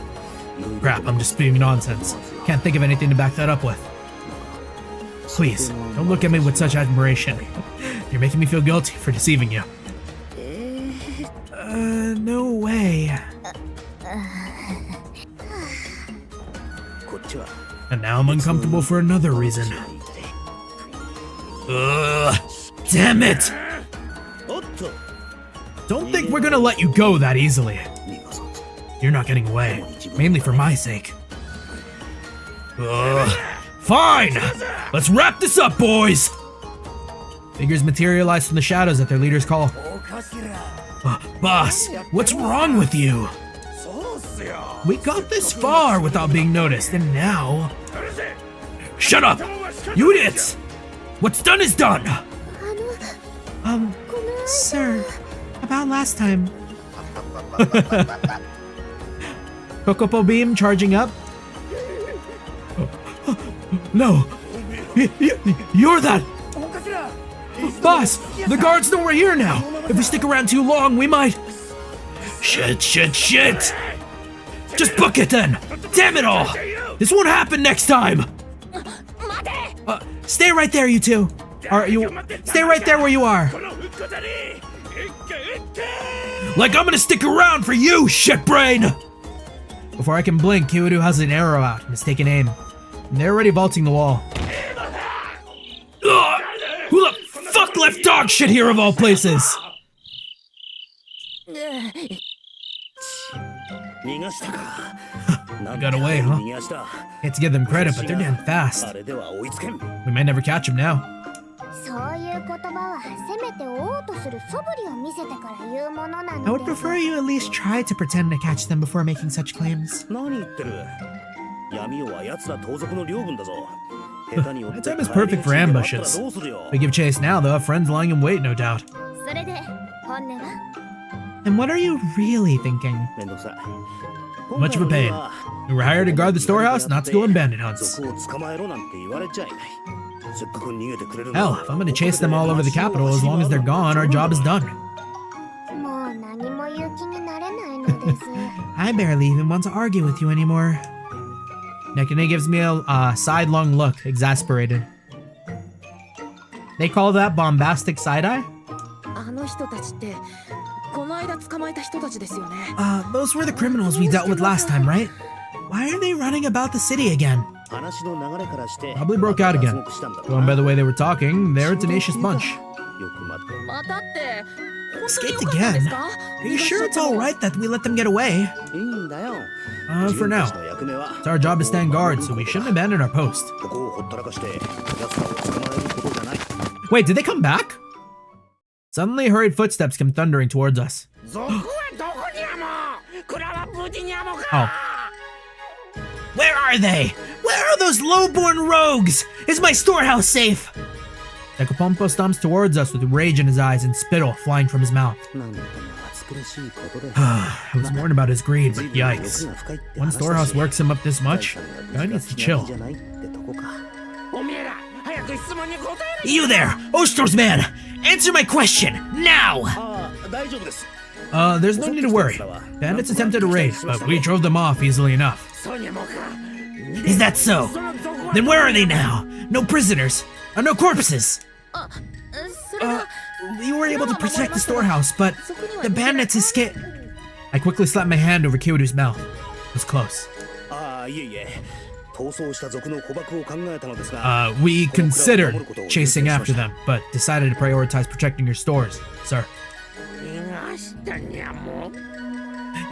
Crap, I'm just spewing nonsense. Can't think of anything to back that up with. Please, don't look at me with such admiration. You're making me feel guilty for deceiving you. No way. こっちは And now I'm uncomfortable for another reason. Ugh, damn it! おっと Don't think we're gonna let you go that easily. 逃がそうぞ。 You're not getting away, mainly for my sake. Fine! Let's wrap this up, boys! Figures materialize from the shadows at their leader's call. Boss, what's wrong with you? そうっすよ。 We got this far without being noticed, and now... Shut up! You idiots! What's done is done! Sir, about last time. Kokopo beam charging up. No! You're that! Boss! The guards know we're here now! If we stick around too long, we might... Shit! Just book it then! Damn it all! This won't happen next time! Stay right there, you two. Stay right there where you are. この復活に一回一回。 Like I'm gonna stick around for you, shitbrain! Before I can blink, Kiwadu has an arrow out and has taken aim. And they're already vaulting the wall. Ugh! Who the fuck let left dog shit here of all places. 逃がしたか。 Got away, huh? 逃がした。 Hate to give them credit, but they're damn fast. あれでは追いつけん。 We might never catch him now. そういう言葉はせめて追おうとする素振りを見せてから言うものな I の would です prefer you at least try to pretend to catch them before making such claims. 何言ってる。闇夜は奴ら盗賊の領分だぞ。下手に追って That time is perfect for 帰り道に ambushes. 回ったらどうするよ If we give chase now, they'll have friends lying in wait, no doubt. それで本音は And what are you really thinking? めんどくさい。 Much of a pain. We were hired to guard the storehouse, not to go on bandit hunts. 賊を捕まえろなんて言われちゃいない。せっかく逃げてくれる Hell, if I'm gonna chase them all over the capital, as long as they're gone, our job is done. もう何も言う気になれないのです I barely even want to argue with you anymore. Nekane gives me a sidelong look, exasperated. They call that bombastic side-eye? あの人たちってこの間捕まえた人たちですよね。 Those were the criminals we dealt with last time, right? Why are they running about the city again? 話の流れからして Probably broke out again. 脱獄したんだろう Going な by the way they were talking, they're a tenacious bunch. よく待ってまたって本当に Escaped よかったんです again? か？ Are you sure it's alright that we let them get away? いいんだよ For now. 自分たちの役目は It's our job to stand guard, so we shouldn't abandon our post. ここをほったらかして奴らを捕まえることじゃない Wait, did they come back? Suddenly, hurried footsteps come thundering towards us. 賊はどこにゃも蔵は無事にゃも Oh. か Where are they? Where are those lowborn rogues? Is my storehouse safe? Dekopompo stomps towards us with rage in his eyes and spittle flying from his mouth. なんとも暑苦しいことで I was warned about his greed, but 随分欲 yikes. が深いって One 話だ storehouse し works him up this much? 財 Guy 産が needs to 気 chill. が気じゃないってとこかおめえら早く質問に答えろ You there, Ostros man! Answer my question, now! ああ大丈夫です There's no need to worry. Bandits attempted a raid, but we drove them off easily enough. そうにゃもか Is that so? その賊は Then where are they now? No prisoners? No corpses? それは You were able to protect the storehouse, but the bandits escaped. I quickly slapped my hand over Kyoto's mouth. It was close. ああいえいえ逃走した賊の捕獲を考えたのですが We considered chasing after them, but decided to prioritize protecting your stores, sir. 逃がしたにゃも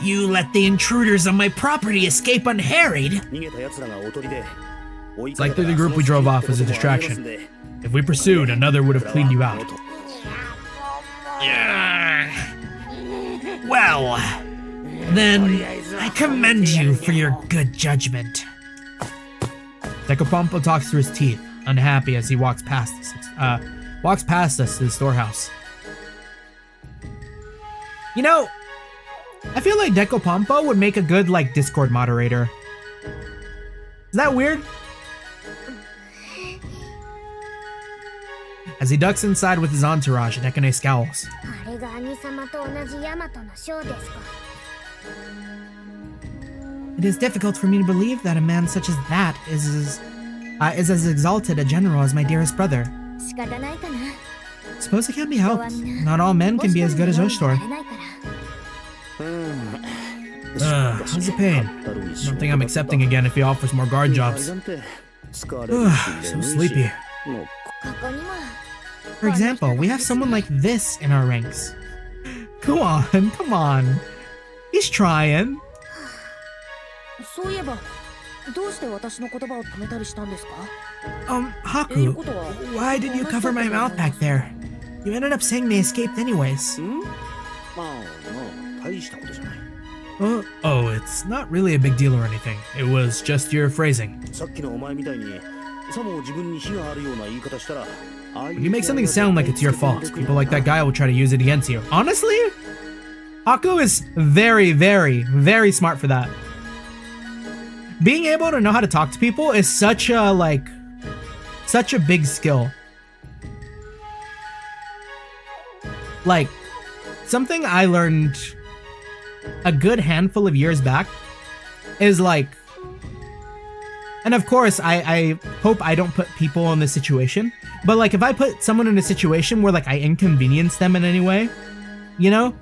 You let the intruders on my property escape unharried? 逃げた奴らがおとりで追い It's かけ likely た the ら group we drove off was a その隙にってこともありますん distraction. で If we pursued, another would have cleaned you out. Well, then I commend you for your good judgment. Dekopompo talks through his teeth, unhappy as he walks past us to the storehouse. You know, I feel like Dekopompo would make a good, like, Discord moderator. Is that weird? As he ducks inside with his entourage, Nekane scowls. あれが兄様と同じヤマトの将ですか It is difficult for me to believe that a man such as that is as exalted a general as my dearest brother. 仕方ないかな Suppose it can't be helped. Not all men can be as good as Ostor. なれないから How's the pain? Don't think I'm accepting again if he offers more guard jobs. So sleepy. ここにも For example, we have someone like this in our ranks. Come on. He's trying. そういえばどうして私の言葉を止めたりしたんですか？ Haku, why did you cover my mouth back there? You ended up saying they escaped anyways. まあ大したことじゃない Oh, it's not really a big deal or anything. It was just your phrasing. さっきのお前みたいにさも自分に非があるような言い方したら When you make something sound like it's your fault, people like that guy will try to use it against you. Honestly, Haku is very, very, very smart for that. Being able to know how to talk to people is such a big skill. Like, something I learned a good handful of years back is like, and of course, I hope I don't put people in this situation, but like if I put someone in a situation where like I inconvenience them in any way, you know,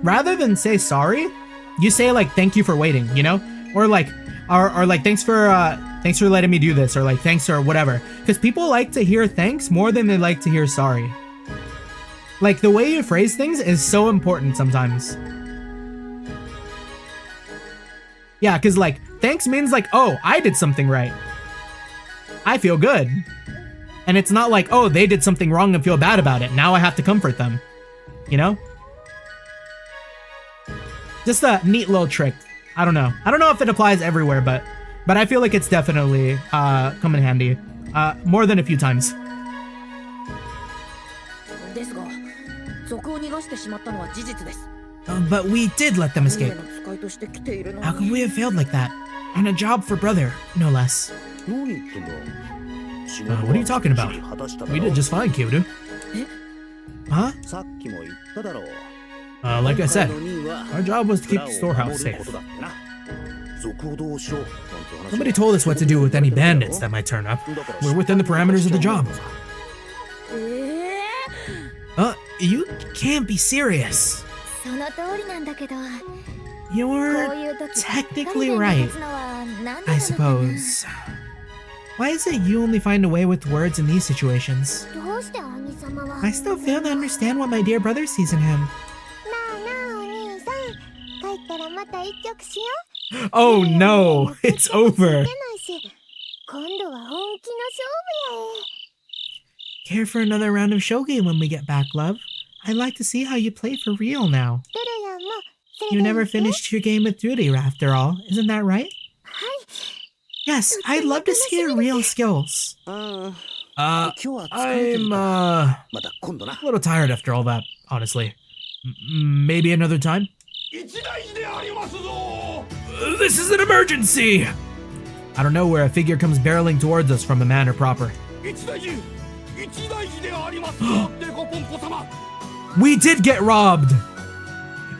rather than say sorry, you say like thank you for waiting, you know, or like thanks for letting me do this, or like thanks or whatever, because people like to hear thanks more than they like to hear sorry. Like, the way you phrase things is so important sometimes. Yeah, because, like, thanks means, like, oh, I did something right. I feel good. And it's not like, oh, they did something wrong and feel bad about it. Now I have to comfort them. You know? Just a neat little trick. I don't know. I don't know if it applies everywhere, but I feel like it's definitely come in handy. More than a few times. ですが、賊を逃がしてしまったのは事実です。 But we did let them escape. の使いとして来ているのに How could we have failed like that? On a job for brother, no less. 何言ってんだ。 what are you talking about? We did just fine, Kyoto. Huh? さっきも言っただろう。 Like I said, 今回の任は our job was to keep the 蔵を storehouse 守る safe. ことだってな。賊をどうしろなんて話は Nobody told us what to do with any bandits that might turn up. We're within the parameters of the job. You can't be serious. その通りなんだけど、こ You're ういう時 technically 二人で right, 立つのはなんでなのかな I suppose. Why is it you only find a way with words in these situations? どうして兄様は I still fail to understand what my dear brother sees in him. なあなあお兄さん、帰ったらまた一曲しよう。 Oh no, it's over. 出ないし、今度は本気の勝負や Care for another round of shogi when we get back, love? I'd like to see how you play for real now. え。ルルヤンもそれで You いい never って finished your game with duty, after all. Isn't that right? はい。 Yes, I'd love to see your real skills. ああ、今日は疲れてる I'm からまた今度な。 a little tired after all that, honestly. Maybe another time? 一大事でありますぞ。 This is an emergency! Out of nowhere, a figure comes barreling towards us from a manor proper. 一大事でありますぞ。デコポンポ様。 We did get robbed!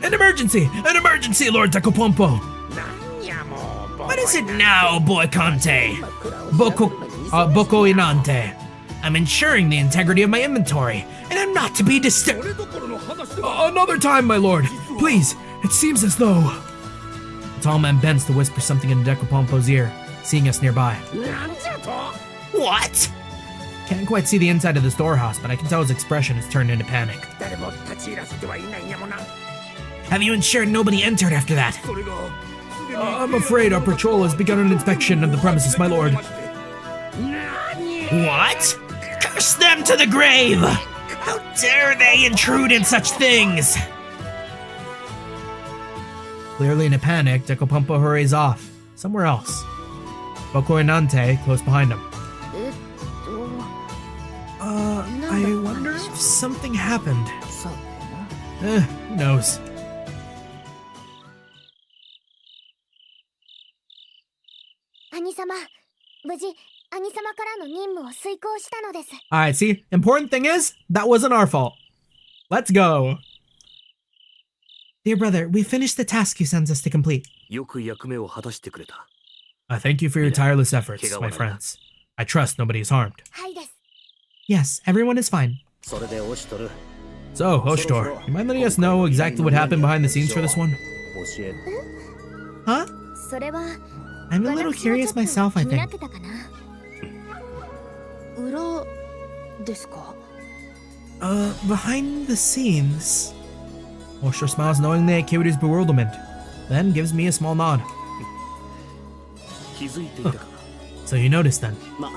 An emergency! An emergency, Lord Decopompo! なんやもう。 What is it now, Boy Conte? Boko Inante. I'm ensuring the integrity of my inventory, and I'm not to be disturbed. それどころの話では。 Another time, my lord! Please! It seems as though... The tall man bends to whisper something in Decopompo's ear, seeing us nearby. なんじゃと。 What? Can't quite see the inside of the storehouse, but I can tell his expression has turned into panic. 誰も立ち入らせてはいないんやもな。 Have you ensured nobody entered after that? それが。 I'm afraid our patrol has begun an inspection of the premises, my lord. 何。 What? Curse them to the grave! How dare they intrude in such things? Clearly in a panic, Decopompo hurries off, somewhere else. Boko Inante close behind him. えっと I wonder if something happened. さてな。 Who knows? 兄様、無事兄様からの任務を遂行したのです。 Alright, see? Important thing is, that wasn't our fault. Let's go. Dear brother, we finished the task you sent us to complete. よく役目を果たしてくれた。 Thank you for your tireless efforts, my friends. I trust nobody is harmed. はいです。 Yes, everyone is fine. それで押しとる。 So, Hoshtor, you mind letting us know exactly what happened behind the scenes for this one? 教え。 Huh? それは I'm a little curious myself, I 気になっ think. てたかな。裏ですか。 Behind the scenes. Hoshtor smiles knowingly at Kyoto's bewilderment, then gives me a small nod. 気づいていたか。 So you noticed then. ま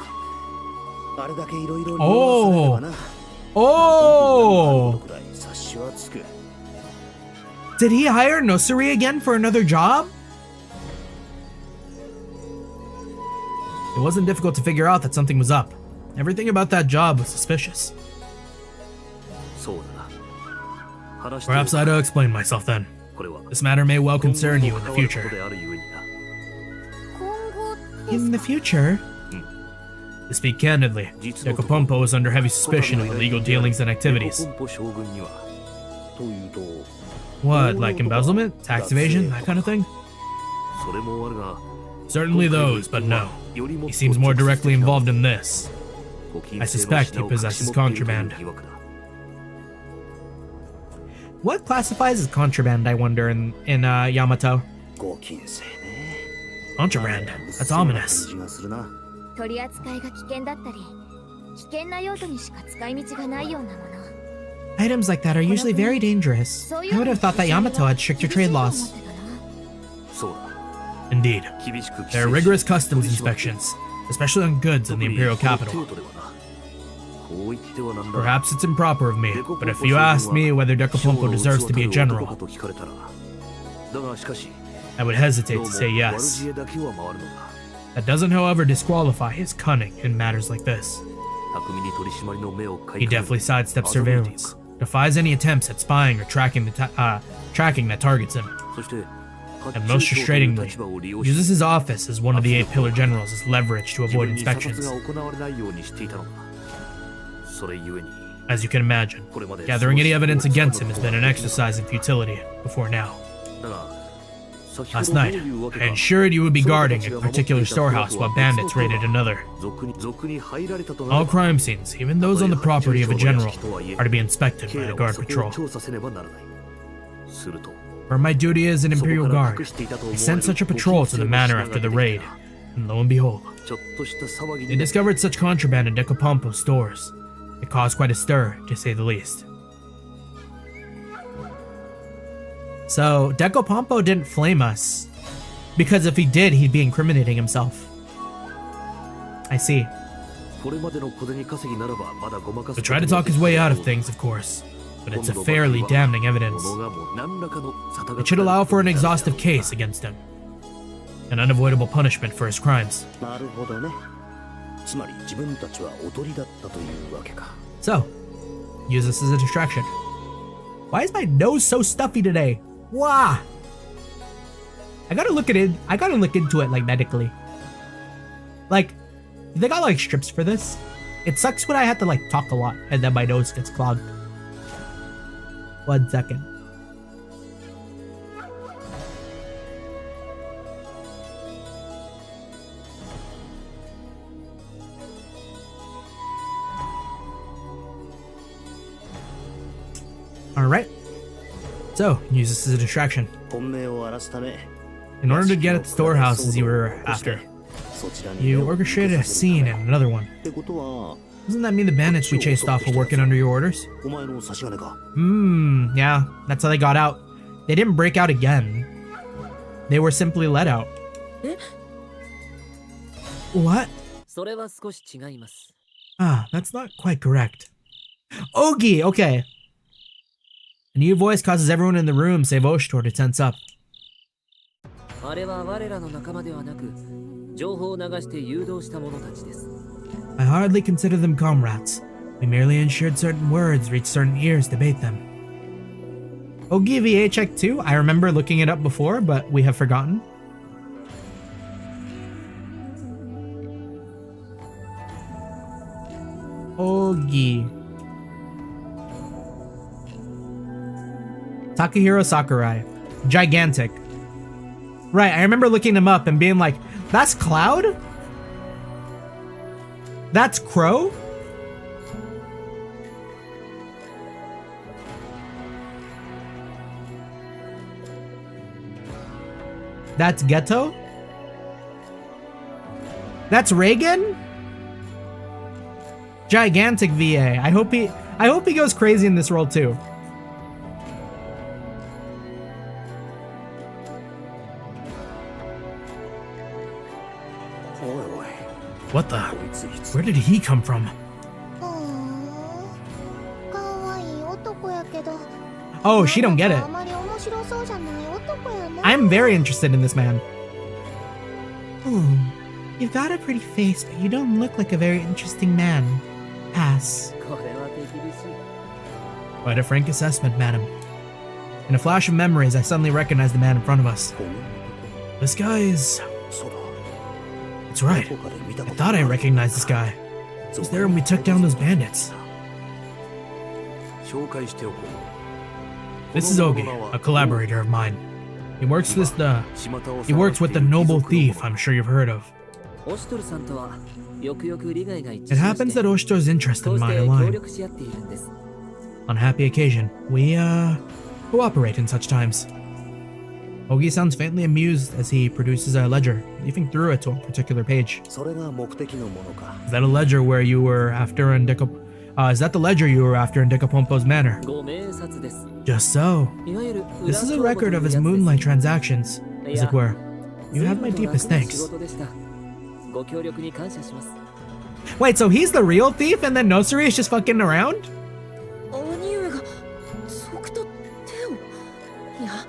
あ、あれだけいろいろ利用されればな。 Oh! くらい察しはつく。 Did he hire Nosuri again for another job? It wasn't difficult to figure out that something was up. Everything about that job was suspicious. そうだな。話して Perhaps I ought to explain myself then. これは This matter may well concern you in the 今後と関わること future. であるゆえにな。今後で In す the か。 future? To speak candidly, Decopompo is under heavy suspicion of illegal dealings and activities. デコポンポ将軍にはというと What, like embezzlement, tax evasion, that kind of thing? それもあるが Certainly those, but no. He seems more directly involved in this. I suspect he possesses contraband. What classifies as contraband, I wonder, in Yamato? ご金星ね。 Contraband. That's ominous. 感じがするな。取り扱いが危険だったり、危険な用途にしか使い道がないようなもの。Items like that are usually very dangerous. I would have thought that Yamato had stricter trade laws. そうだ Indeed. 厳しく規制し There are rigorous customs inspections, especially on goods in the imperial 特に capital. この程度ではなこう言ってはなんだ Perhaps it's improper of me, but if you ask me whether Decapompo deserves to be a 男 general, かと聞かれたらだがしかし I would hesitate どう to も say 悪 yes. 知恵だけは回るのだ That doesn't, however, disqualify his cunning in matters like this. 巧みに取り締まりの目をかい He くぐり definitely sidesteps 欺いていく surveillance, defies any attempts at spying or tracking that targets him, そして and most frustratingly, 立場を利用し uses his office as one of the 8 pillar generals as leverage to 自 avoid 分に査察 inspections. が行われないようにしていたのだそれゆえに As you can imagine, これまで gathering any evidence against him has been an exercise in futility before now. だが先ほ Last どどう night, いうわけ I か ensured you would be guarding a particular storehouse while bandits raided another. 俗に入られたとな All れば crime scenes, even those on the property of a general, are to be inspected by 警 a らは guard そこを patrol. 調査せねばならないすると For my duty as an そこ imperial から guard, 隠していたと思 I われ sent る such a patrol to the manor after the raid, and lo and behold, ちょっとした騒ぎ they に discovered such contraband in Decapompo's stores. It caused quite a stir, to say the least. So, Decapompo didn't flame us, because if he did, he'd be incriminating himself. I see. これまでの小銭稼ぎならばまだごまかす So try to talk his way out of things, of course, but it's a fairly damning evidence. 物がもう何らかの沙汰が It should allow for an exhaustive case against him, an unavoidable punishment for his crimes. なるほどねつまり自分たちは踊りだったというわけか So, use this as a distraction. Why is my nose so stuffy today? Wah! I gotta look into it like medically. Like, they got like strips for this. It sucks when I have to like talk a lot and then my nose gets clogged. 1 second. Alright. So, use this as a distraction. 本命を荒らすため In order to get at the storehouses you were after, そちらに you orchestrated a scene in another one. ってことは Doesn't that mean the bandits we chased off were working under your orders? お前の差し金か Yeah, that's how they got out. They didn't break out again. They were simply let out. What? それは少し違います。 Ah, that's not quite correct. Ogi, okay. A new voice causes everyone in the room, save Oshtor, to tense up. あれは我らの仲間ではなく、情報を流して誘導した者たちです。 I hardly consider them comrades. We merely ensured certain words reached certain ears to bait them. Ogi VA check 2? I remember looking it up before, but we have forgotten. Ogi. Takahiro Sakurai. Gigantic. Right, I remember looking him up and being like, that's Cloud? That's Crow? That's Ghetto? That's Reagan? Gigantic VA. I hope he goes crazy in this role too. What the? Where did he come from? Oh, she don't get it. I'm very interested in this man. You've got a pretty face, but you don't look like a very interesting man. Pass. これは手厳しい。 Quite a frank assessment, madam. In a flash of memories, I suddenly recognized the man in front of us. This guy is... そうだ That's right. どこかで見た I こと thought I recognized this guy. He was there when we took down those bandits. 紹介しておこう This is Ogi, a collaborator of mine. He works with the noble thief I'm sure you've heard of. オシトルさんとはよくよく利害が一致 It しま happens して that Oshito's interest こ and うし mine て協 align. 力し合っているんです。 On a happy occasion, we, cooperate in such times. Ogi sounds faintly amused as he produces a ledger, leafing through it to a particular page. それが目的のものか Is that a ledger where you were after in Is that the ledger you were after in Decapompo's manor? ご明察です Just so. いわゆる This is a record of his moonlight transactions, as it were. You have my deepest thanks. 仕事でしたご協力に感謝します Wait, so he's the real thief and then Nosuri is just fucking around? 兄上が賊と手をいや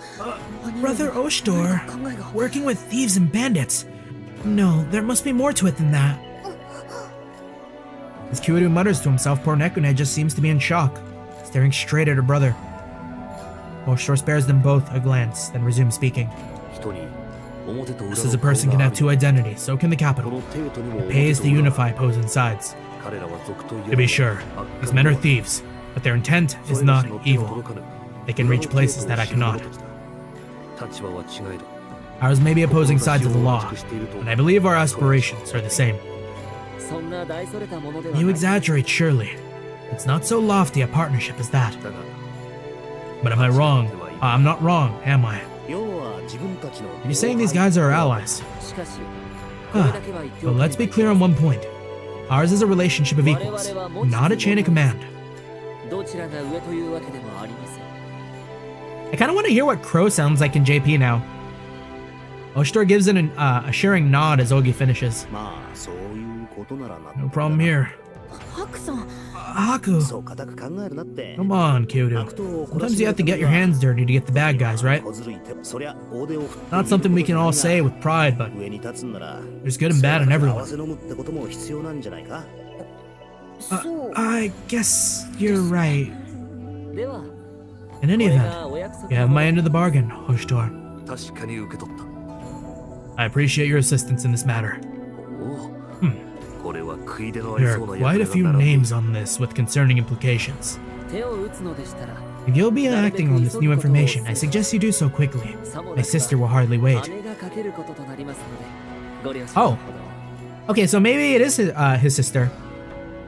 Brother Oshtor, 考えが working with thieves and bandits. No, there must be more to it than that. As Kyoto mutters to himself, poor Nekune just seems to be in shock, staring straight at her brother. Oshtor spares them both a glance, then resumes speaking. 人に表と裏の Just as a person can have two identities, so can the こ capital. の帝都にも It pays to 表と裏 unify opposing sides. 彼らは賊といえ To be sure, these men are thieves, but their intent is not evil. They can reach places that I cannot. 立場は違えど Ours may be opposing sides of the law, and I believe our aspirations are the same. そんな大それたものでは You ない exaggerate, surely. It's not so lofty a partnership as that. だが But am I wrong? I'm not wrong, am I? 要は自分たちの You're saying these guys are our allies. しかしこれ Ah, だけは言ってお but く let's be clear on one point. Ours is a relationship of equals, not a chain of command. どちらが上というわけでもありません I kind of want to hear what Crow sounds like in JP now. Oshtor gives an assuring nod as Ogi finishes. まあそういうことならな No problem here. ハクさん Haku, そう固く考えるなって come on, Kyoto. Sometimes you have to get your hands dirty to get the bad guys, right? 小ずるい手そりゃ大手を振って Not something we can all say with pride, but 上に立つんなら there's good and bad in 合 everyone. わせ飲むってことも必要なんじゃないか そう I guess you're right. では In any これ event, がお約束 you have my end of the bargain, Oshtor. 確かに受け取った I appreciate your assistance in this matter. おおこれは食い手のあり There そ are うな quite a 役 few 目が並んで names on this with concerning implications. 手を打つのでしたら If you'll be acting on this new information, I suggest you do so quickly. さも My なくば sister will hardly wait. 姉がかけることとなりますのでご了承 Oh. のほど Okay, so maybe it is his sister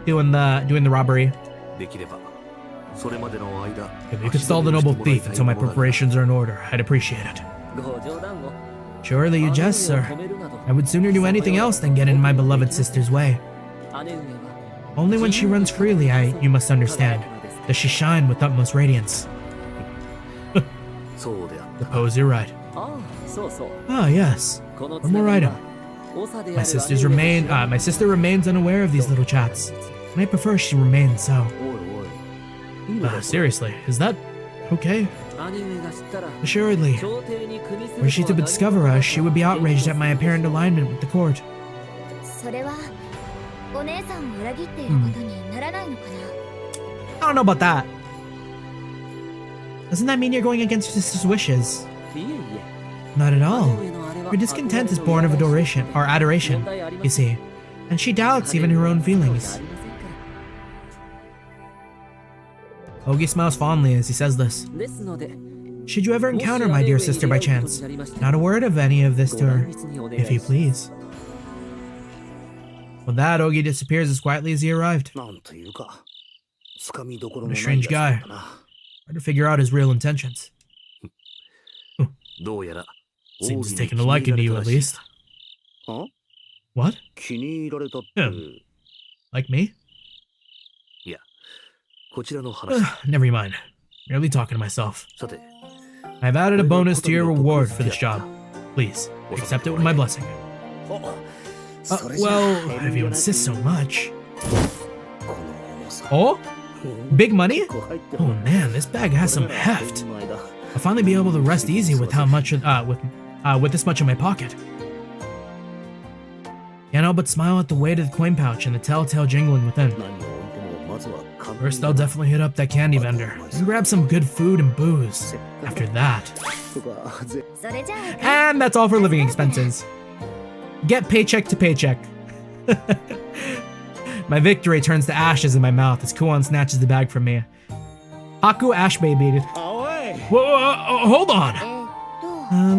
doing the robbery. できればそれまでの間 If you could stall the noble thief until my preparations are in order, I'd appreciate it. ご冗談を Surely you jest, sir. I would sooner do anything else than get in my beloved sister's way. 姉上は Only when she runs freely, you must understand, does she shine with utmost radiance. そうであっ Suppose you're right. ああそうそう Ah, yes. この One more item. 長であ My る sister 姉上 remains unaware of these little chats, and I prefer she remains so. たおいおいいいのか Seriously, is that okay? 姉上が知ったら Assuredly. 朝廷に組みする Were she to とは discover us, she would be outraged at my apparent alignment with the court. それはお姉さんを裏切っていることにならないのかな、 I don't know about that. Doesn't that mean you're going against your sister's wishes? いえいえ Not at all. 姉上のあれは Her discontent is born of adoration, you see, and she doubts even her own feelings. Ogi smiles fondly as he says this. ですので Should you ever encounter my dear sister by chance, not a word of any of this to her, if you please. With that, Ogi disappears as quietly as he arrived. なんというかつかみどころ What の a ない strange や guy. つだな Hard to figure out his real intentions. どうやら Seems 王 he's に taken a liking to you 気 at に入られたらしい least. あ What? 気に入られたって、 Hmm. Like me? いやこちらの話 Never mind. Merely talking to myself. さて I've added a bonus to your reward for this job. Please, accept it with my blessing. それじゃ Well, 遠 if you 慮なく insist so much. この重さ Oh? Big money? こう入って Oh man, this bag has some これなら heft. 当たり前だ I'll finally be able to rest easy with how much with this much in my pocket. Can't help but smile at the weight of the coin pouch and the telltale jingling within. 何を置いてもまずは簡単 First, I'll definitely hit up that candy vendor and grab some good food and booze. After that, とかぜそれじゃあ and that's all for living expenses. Get paycheck to paycheck. My victory turns to ashes in my mouth as Kuon snatches the bag from me. Haku ash baby. おい Whoa, hold on.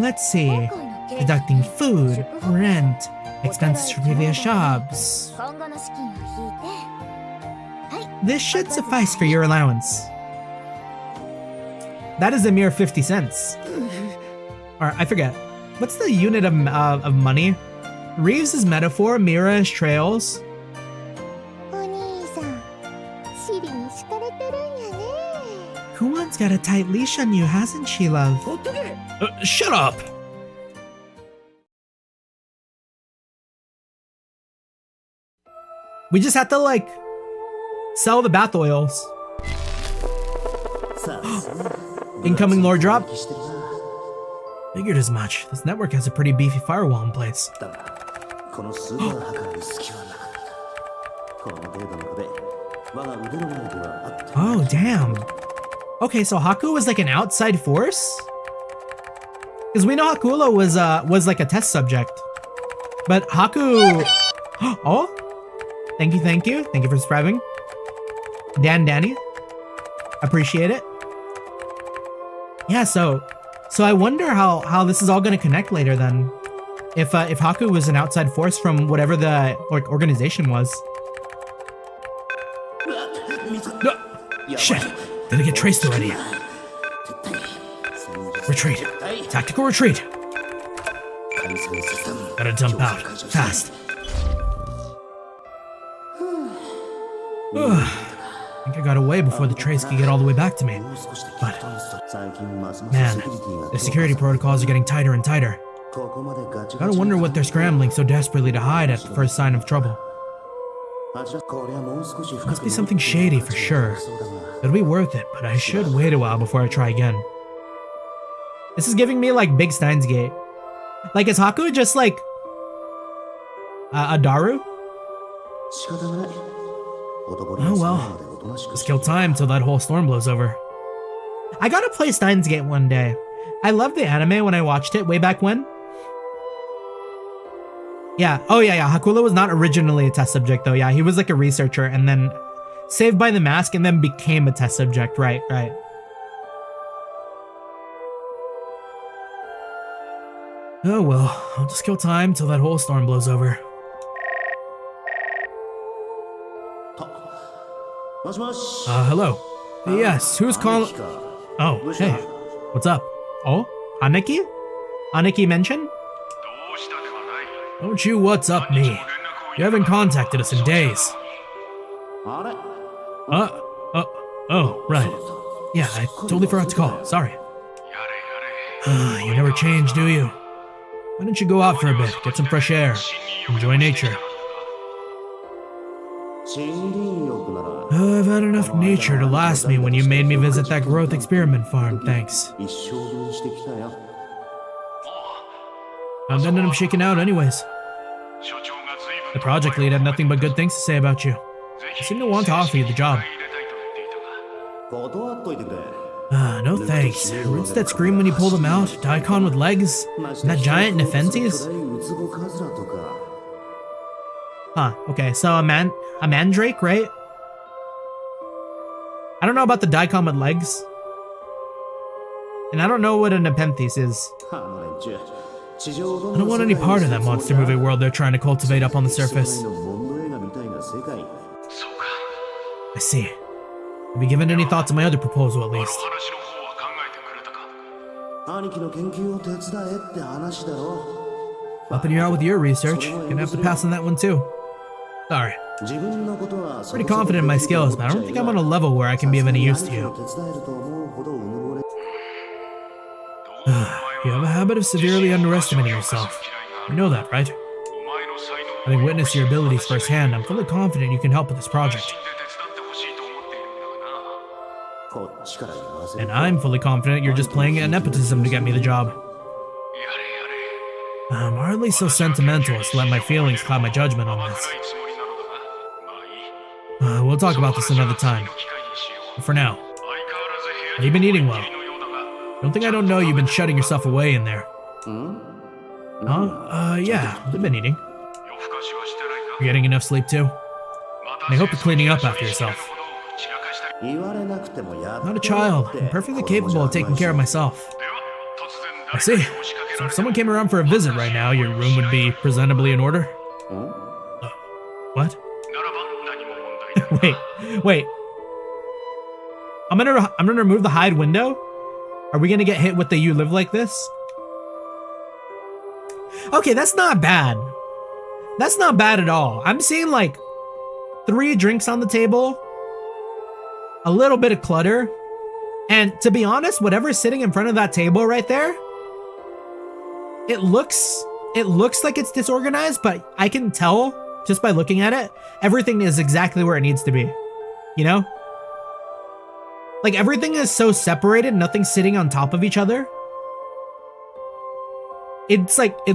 Let's see. 今回の経費 Deducting food, rent, expenses for previous jobs. 今後の資金を引いて This should suffice for your allowance. That is a mere 50 cents. Or I forget. What's the unit of money? Reeves' metaphor, Mira is trails. お兄さん Kuwan's got a tight leash on you, hasn't she, love? Shut up! We just have to, like, sell the bath oils. Incoming lore drop. Figured as much. This network has a pretty beefy firewall in place. Oh, damn. Okay, so Haku was like an outside force? Because we know Hakula was like a test subject. But Haku... Oh? Thank you. Thank you for subscribing. Danny. Appreciate it. Yeah, so I wonder how this is all going to connect later then. If Haku was an outside force from whatever the organization was. Shit, did it get traced already? Retreat. Tactical retreat. Gotta dump out. Fast. I think I got away before the trace could get all the way back to me. But, man, the security protocols are getting tighter and tighter. Gotta wonder what they're scrambling so desperately to hide at the first sign of trouble. Must be something shady for sure. It'll be worth it, but I should wait a while before I try again. This is giving me like Big Steins Gate. Like, is Haku just like a Daru? Oh well, just kill time till that whole storm blows over. I gotta play Steins Gate one day. I loved the anime when I watched it way back when. Yeah, oh yeah, Hakula was not originally a test subject though, yeah, he was like a researcher and then saved by the mask and then became a test subject, right. Oh well, I'll just kill time till that whole storm blows over. Hello. Yes, who's calling? Oh, hey, what's up? Oh, Aniki? Aniki mention? Don't you what's up me. You haven't contacted us in days. Oh, right. Yeah, I totally forgot to call, sorry. You never change, do you? Why don't you go out for a bit, get some fresh air, enjoy nature. I've had enough nature to last me when you made me visit that growth experiment farm, thanks. I'm ended up shaking out anyways. The project lead had nothing but good things to say about you. I seem to want to offer you the job. No thanks. Roots that scream when you pull them out, Daikon with legs, and that giant Nepenthes? Huh, okay, so a mandrake, right? I don't know about the Daikon with legs. And I don't know what a Nepenthes is. I don't want any part of that monster movie world they're trying to cultivate up on the surface. I see. Have you given any thought to my other proposal at least? Helping you out with your research. Gonna have to pass on that one too. Sorry. Pretty confident in my skills, but I don't think I'm on a level where I can be of any use to you. You have a habit of severely underestimating yourself. You know that, right? Having witnessed your abilities firsthand, I'm fully confident you can help with this project. And I'm fully confident you're just playing a nepotism to get me the job. I'm hardly so sentimental as to let my feelings cloud my judgment on this. We'll talk about this another time. But for now, have you been eating well? Don't think I don't know you've been shutting yourself away in there. Yeah, I've been eating. You're getting enough sleep too? And I hope you're cleaning up after yourself. Not a child. I'm perfectly capable of taking care of myself. I see. So if someone came around for a visit right now, your room would be presentably in order? What? Wait. I'm gonna remove the hide window? Are we gonna get hit with the you live like this? Okay, that's not bad. That's not bad at all. I'm seeing like 3 drinks on the table. a little bit of clutter. And to be honest, whatever's sitting in front of that table right there, it looks like it's disorganized, but I can tell just by looking at it, everything is exactly where it needs to be. You know? Like everything is so separated, nothing's sitting on top of each other. It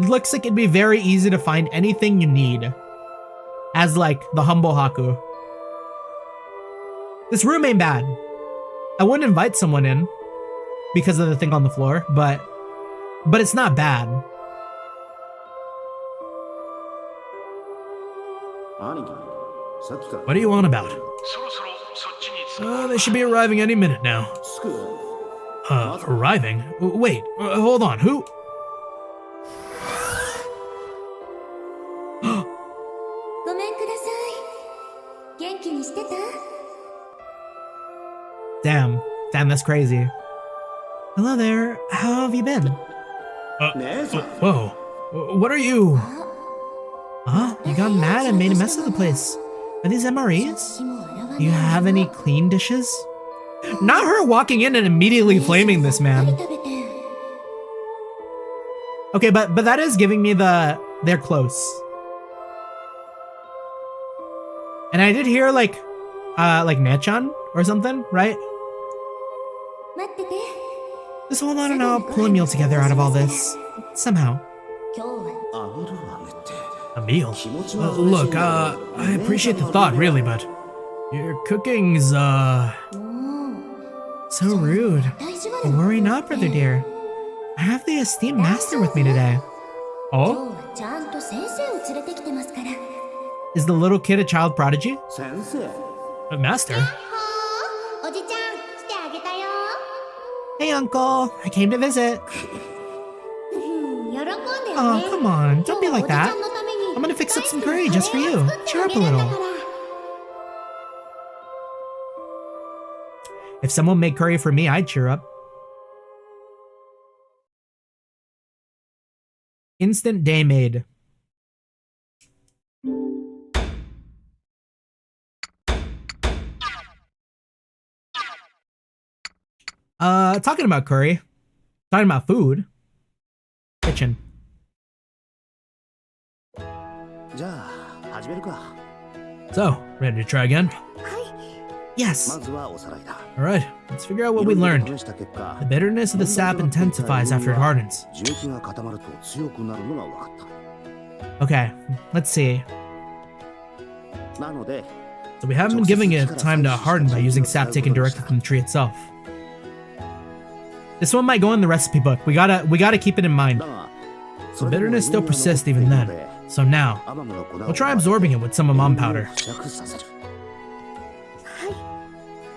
looks like it'd be very easy to find anything you need as like the humble Haku. This room ain't bad. I wouldn't invite someone in because of the thing on the floor, but it's not bad. What do you want about? They should be arriving any minute now. Arriving? Wait, hold on, who? Damn, that's crazy. Hello there, how have you been? Whoa, what are you? Huh? You got mad and made a mess of the place. Are these MREs? Do you have any clean dishes? Not her walking in and immediately flaming this man. Okay, but that is giving me they're close. And I did hear like Nechan or something, right? Just hold on and I'll pull a meal together out of all this. Somehow. A meal? Look, I appreciate the thought, really, but your cooking's, So rude. Worry not, brother dear. I have the esteemed master with me today. Oh? Is the little kid a child prodigy? A master? Hey, uncle. I came to visit. Oh, come on. Don't be like that. I'm gonna fix up some curry just for you. Cheer up a little. If someone made curry for me, I'd cheer up. Instant day made. Talking about curry. Talking about food. Kitchen. So, ready to try again? Yes. Alright, let's figure out what we learned. The bitterness of the sap intensifies after it hardens. Okay, let's see. So we haven't been giving it time to harden by using sap taken directly from the tree itself. This one might go in the recipe book. We gotta keep it in mind. The bitterness still persists even then. So now, we'll try absorbing it with some amam powder.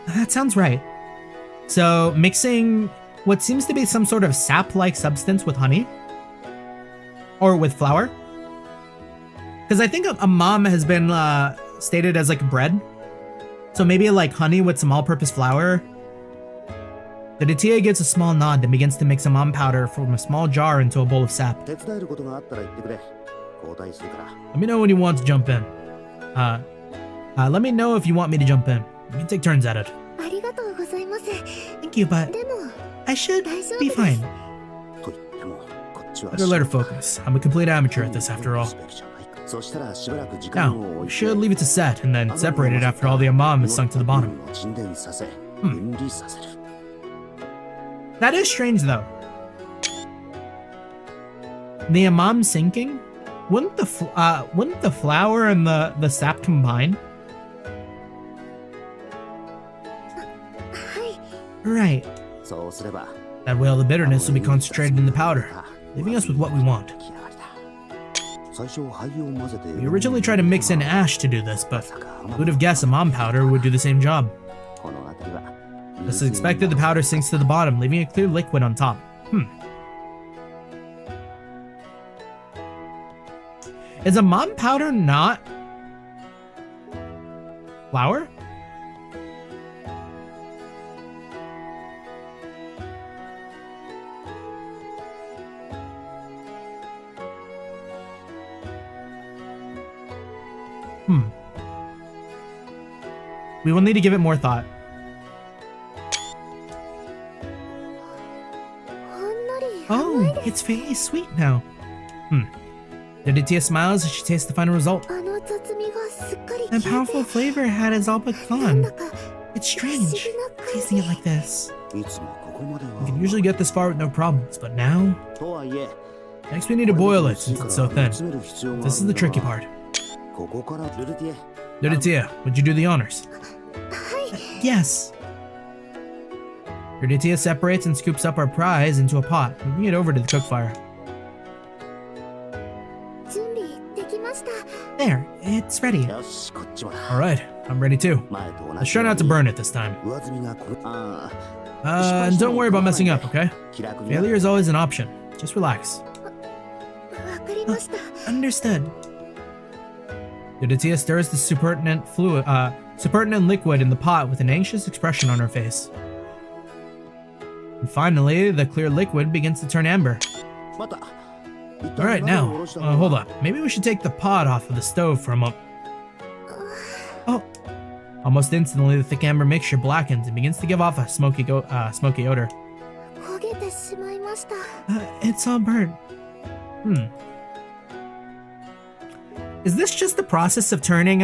That sounds right. So mixing what seems to be some sort of sap-like substance with honey. Or with flour. Because I think amam has been stated as like bread. So maybe like honey with some all-purpose flour. The Datia gives a small nod and begins to mix amam powder from a small jar into a bowl of sap. Let me know when you want to jump in. Let me know if you want me to jump in. We can take turns at it. Thank you, but I should be fine. Better let her focus. I'm a complete amateur at this after all. Now, we should leave it to set and then separate it after all the amam is sunk to the bottom. That is strange though. The amam sinking? Wouldn't the flour and the sap combine? Right. That way all the bitterness will be concentrated in the powder, leaving us with what we want. We originally tried to mix in ash to do this, but who would have guessed amam powder would do the same job? As expected, the powder sinks to the bottom, leaving a clear liquid on top. Is amam powder not flour? We will need to give it more thought. It's very sweet now. Dorothea smiles as she tastes the final result. あの雑味がすっかり The 消えて powerful flavor had is all but なん gone. だか It's 不思議 strange な感 tasting it じ like this. いつもここまで We can は usually get this far with no problems, but now... とはいえ Next we need to boil it since it's so thin. 詰める必要があるんだ This is the tricky part. ここからルルティエ Dorothea, would you do the honors? はい Yes. Dorothea separates and scoops up our prize into a pot, moving it over to the cook fire. 準備できました There, it's ready. よしこっちは Alright, I'm ready too. 前と同 Let's じ try not to burn it this time. 上積みがこれあ And don't worry about messing up, okay? 気楽に Failure is always an option. Just relax. わかりました Understood. Dorothea stirs the supertinent liquid in the pot with an anxious expression on her face. And finally, the clear liquid begins to turn amber. また Alright, now, hold up. Maybe we should take the pot off of the stove for a moment. Oh. Almost instantly, the thick amber mixture blackens and begins to give off a smoky odor. 焦げてしまいました It's all burnt. Is this just the process of turning,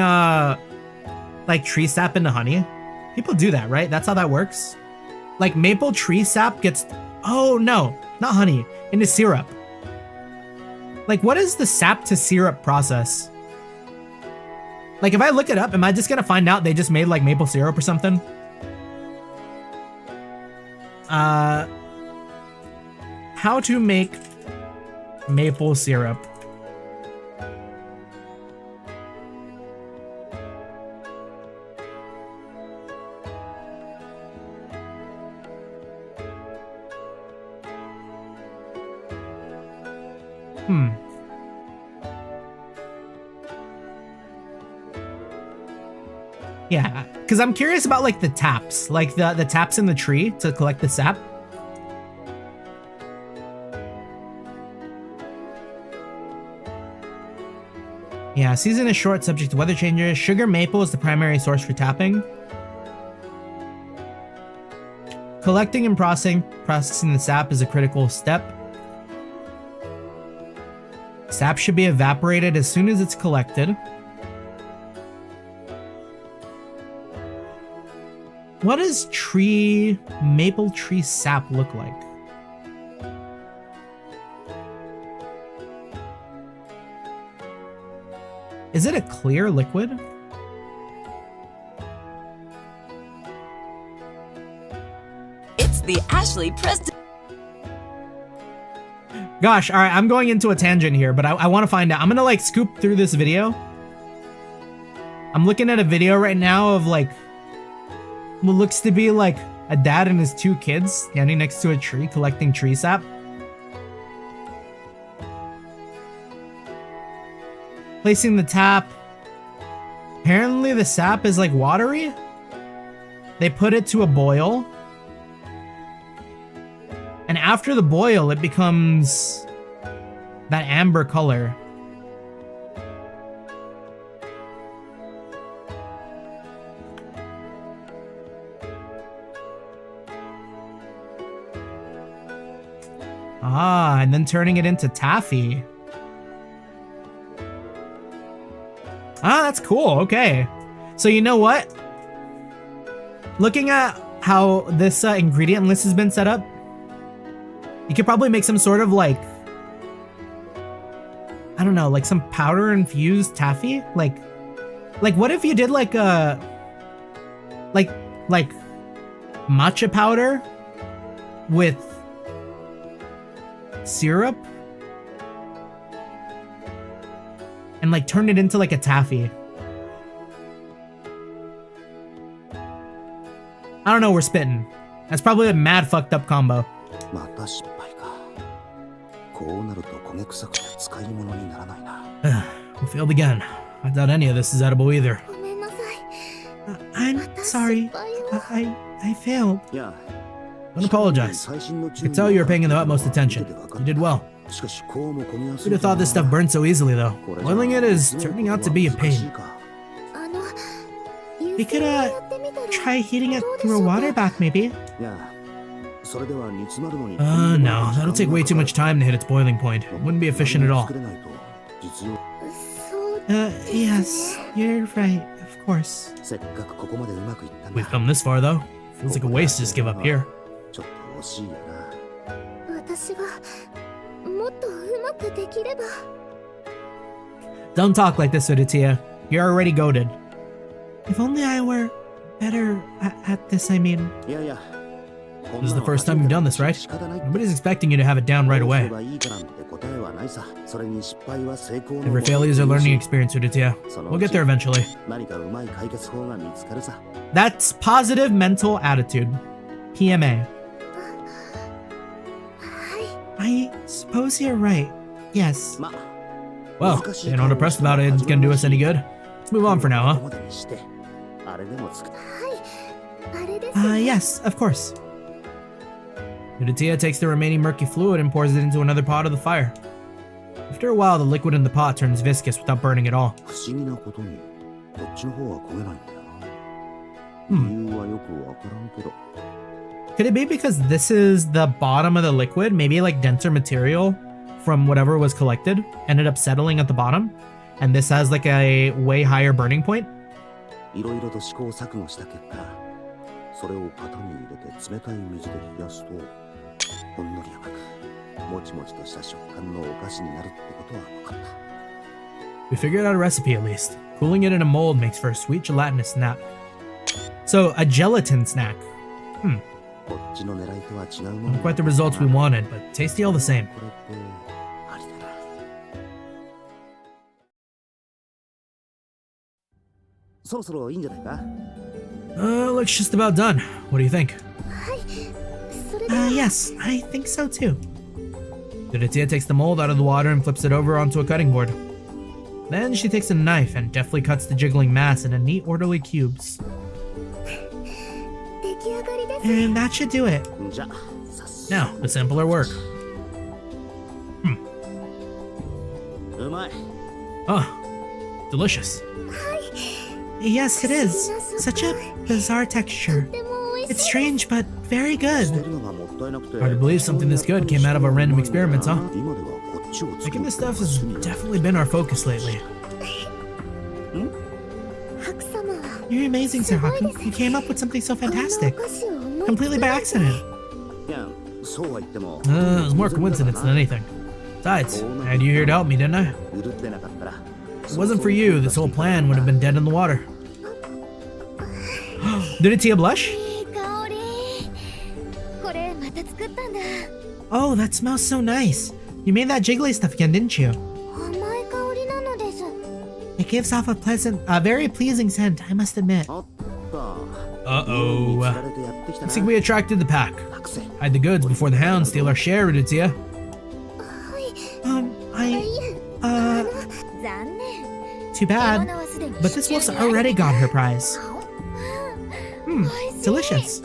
like tree sap into honey? People do that, right? That's how that works? Like maple tree sap gets, oh no, not honey, into syrup. Like what is the sap to syrup process? Like if I look it up, am I just gonna find out they just made like maple syrup or something? How to make maple syrup. Yeah, because I'm curious about like the taps, like the taps in the tree to collect the sap. Yeah, season is short, subject to weather changes. Sugar maple is the primary source for tapping. Collecting and processing the sap is a critical step. Sap should be evaporated as soon as it's collected. What does maple tree sap look like? Is it a clear liquid? It's the Ashley Preston. Gosh, all right, I'm going into a tangent here, but I want to find out. I'm gonna like scoop through this video. I'm looking at a video right now of like what looks to be like a dad and his two kids standing next to a tree collecting tree sap. Placing the tap. Apparently the sap is like watery. They put it to a boil. And after the boil, it becomes that amber color. Ah, and then turning it into taffy. Ah, that's cool. Okay. So you know what? Looking at how this ingredient list has been set up, you could probably make some sort of like, I don't know, like some powder infused taffy. Like what if you did like a, like matcha powder with syrup and like turn it into like a taffy. I don't know, we're spitting. That's probably a mad fucked up combo. また失敗か。こうなると焦げ臭くて使い物にならないな。We failed again. I doubt any of this is edible either. ごめんなさい I'm sorry. I failed. いや、 Don't apologize. I could tell you were paying the utmost attention. You did well. しかしこうも焦げやすい Who'd have thought this stuff burned so easily, though? Boiling it is turning out to be a pain. あの We could, やってみたら try heating it どうでしょ through a うか water bath, maybe. いや、No, that'll take way too much time to hit its boiling point. Wouldn't be efficient at all. Yes, you're right, of course. We've come this far, though. Feels like a waste to just give up here. 私がもっとうまくできれば。 Don't talk like this, Udatia. You're already goaded. If only I were better at this, I mean. This is the first time you've done this, right? Nobody's expecting you to have it down right away. Every failure is a learning experience, Udatia. We'll get there eventually. That's positive mental attitude. PMA. I suppose you're right. Yes. Well, you're not depressed about it. It's gonna do us any good. Let's move on for now, huh? Yes, of course. Udatia takes the remaining murky fluid and pours it into another pot of the fire. After a while, the liquid in the pot turns viscous without burning at all. Could it be because this is the bottom of the liquid? Maybe like denser material from whatever was collected ended up settling at the bottom? And this has like a way higher burning point? We figured out a recipe at least. Cooling it in a mold makes for a sweet gelatinous snack. So, a gelatin snack. Not quite the results we wanted, but tasty all the same. Looks just about done. What do you think? Yes, I think so too. Udatia takes the mold out of the water and flips it over onto a cutting board. Then she takes a knife and deftly cuts the jiggling mass into neat, orderly cubes. And that should do it. Now, the simpler work. Oh, delicious. Yes, it is. Such a bizarre texture. It's strange, but very good. Hard to believe something this good came out of our random experiments, huh? Making this stuff has definitely been our focus lately. You're amazing, Sir Haku. You came up with something so fantastic. Completely by accident. It was more coincidence than anything. Besides, I had you here to help me, didn't I? If it wasn't for you, this whole plan would have been dead in the water. Did Udatia blush? Oh, that smells so nice. You made that jiggly stuff again, didn't you? It gives off a very pleasing scent, I must admit. Uh-oh. Looks like we attracted the pack. Hide the goods before the hounds steal our share, Udatia. Too bad. But this wolf's already got her prize. Delicious.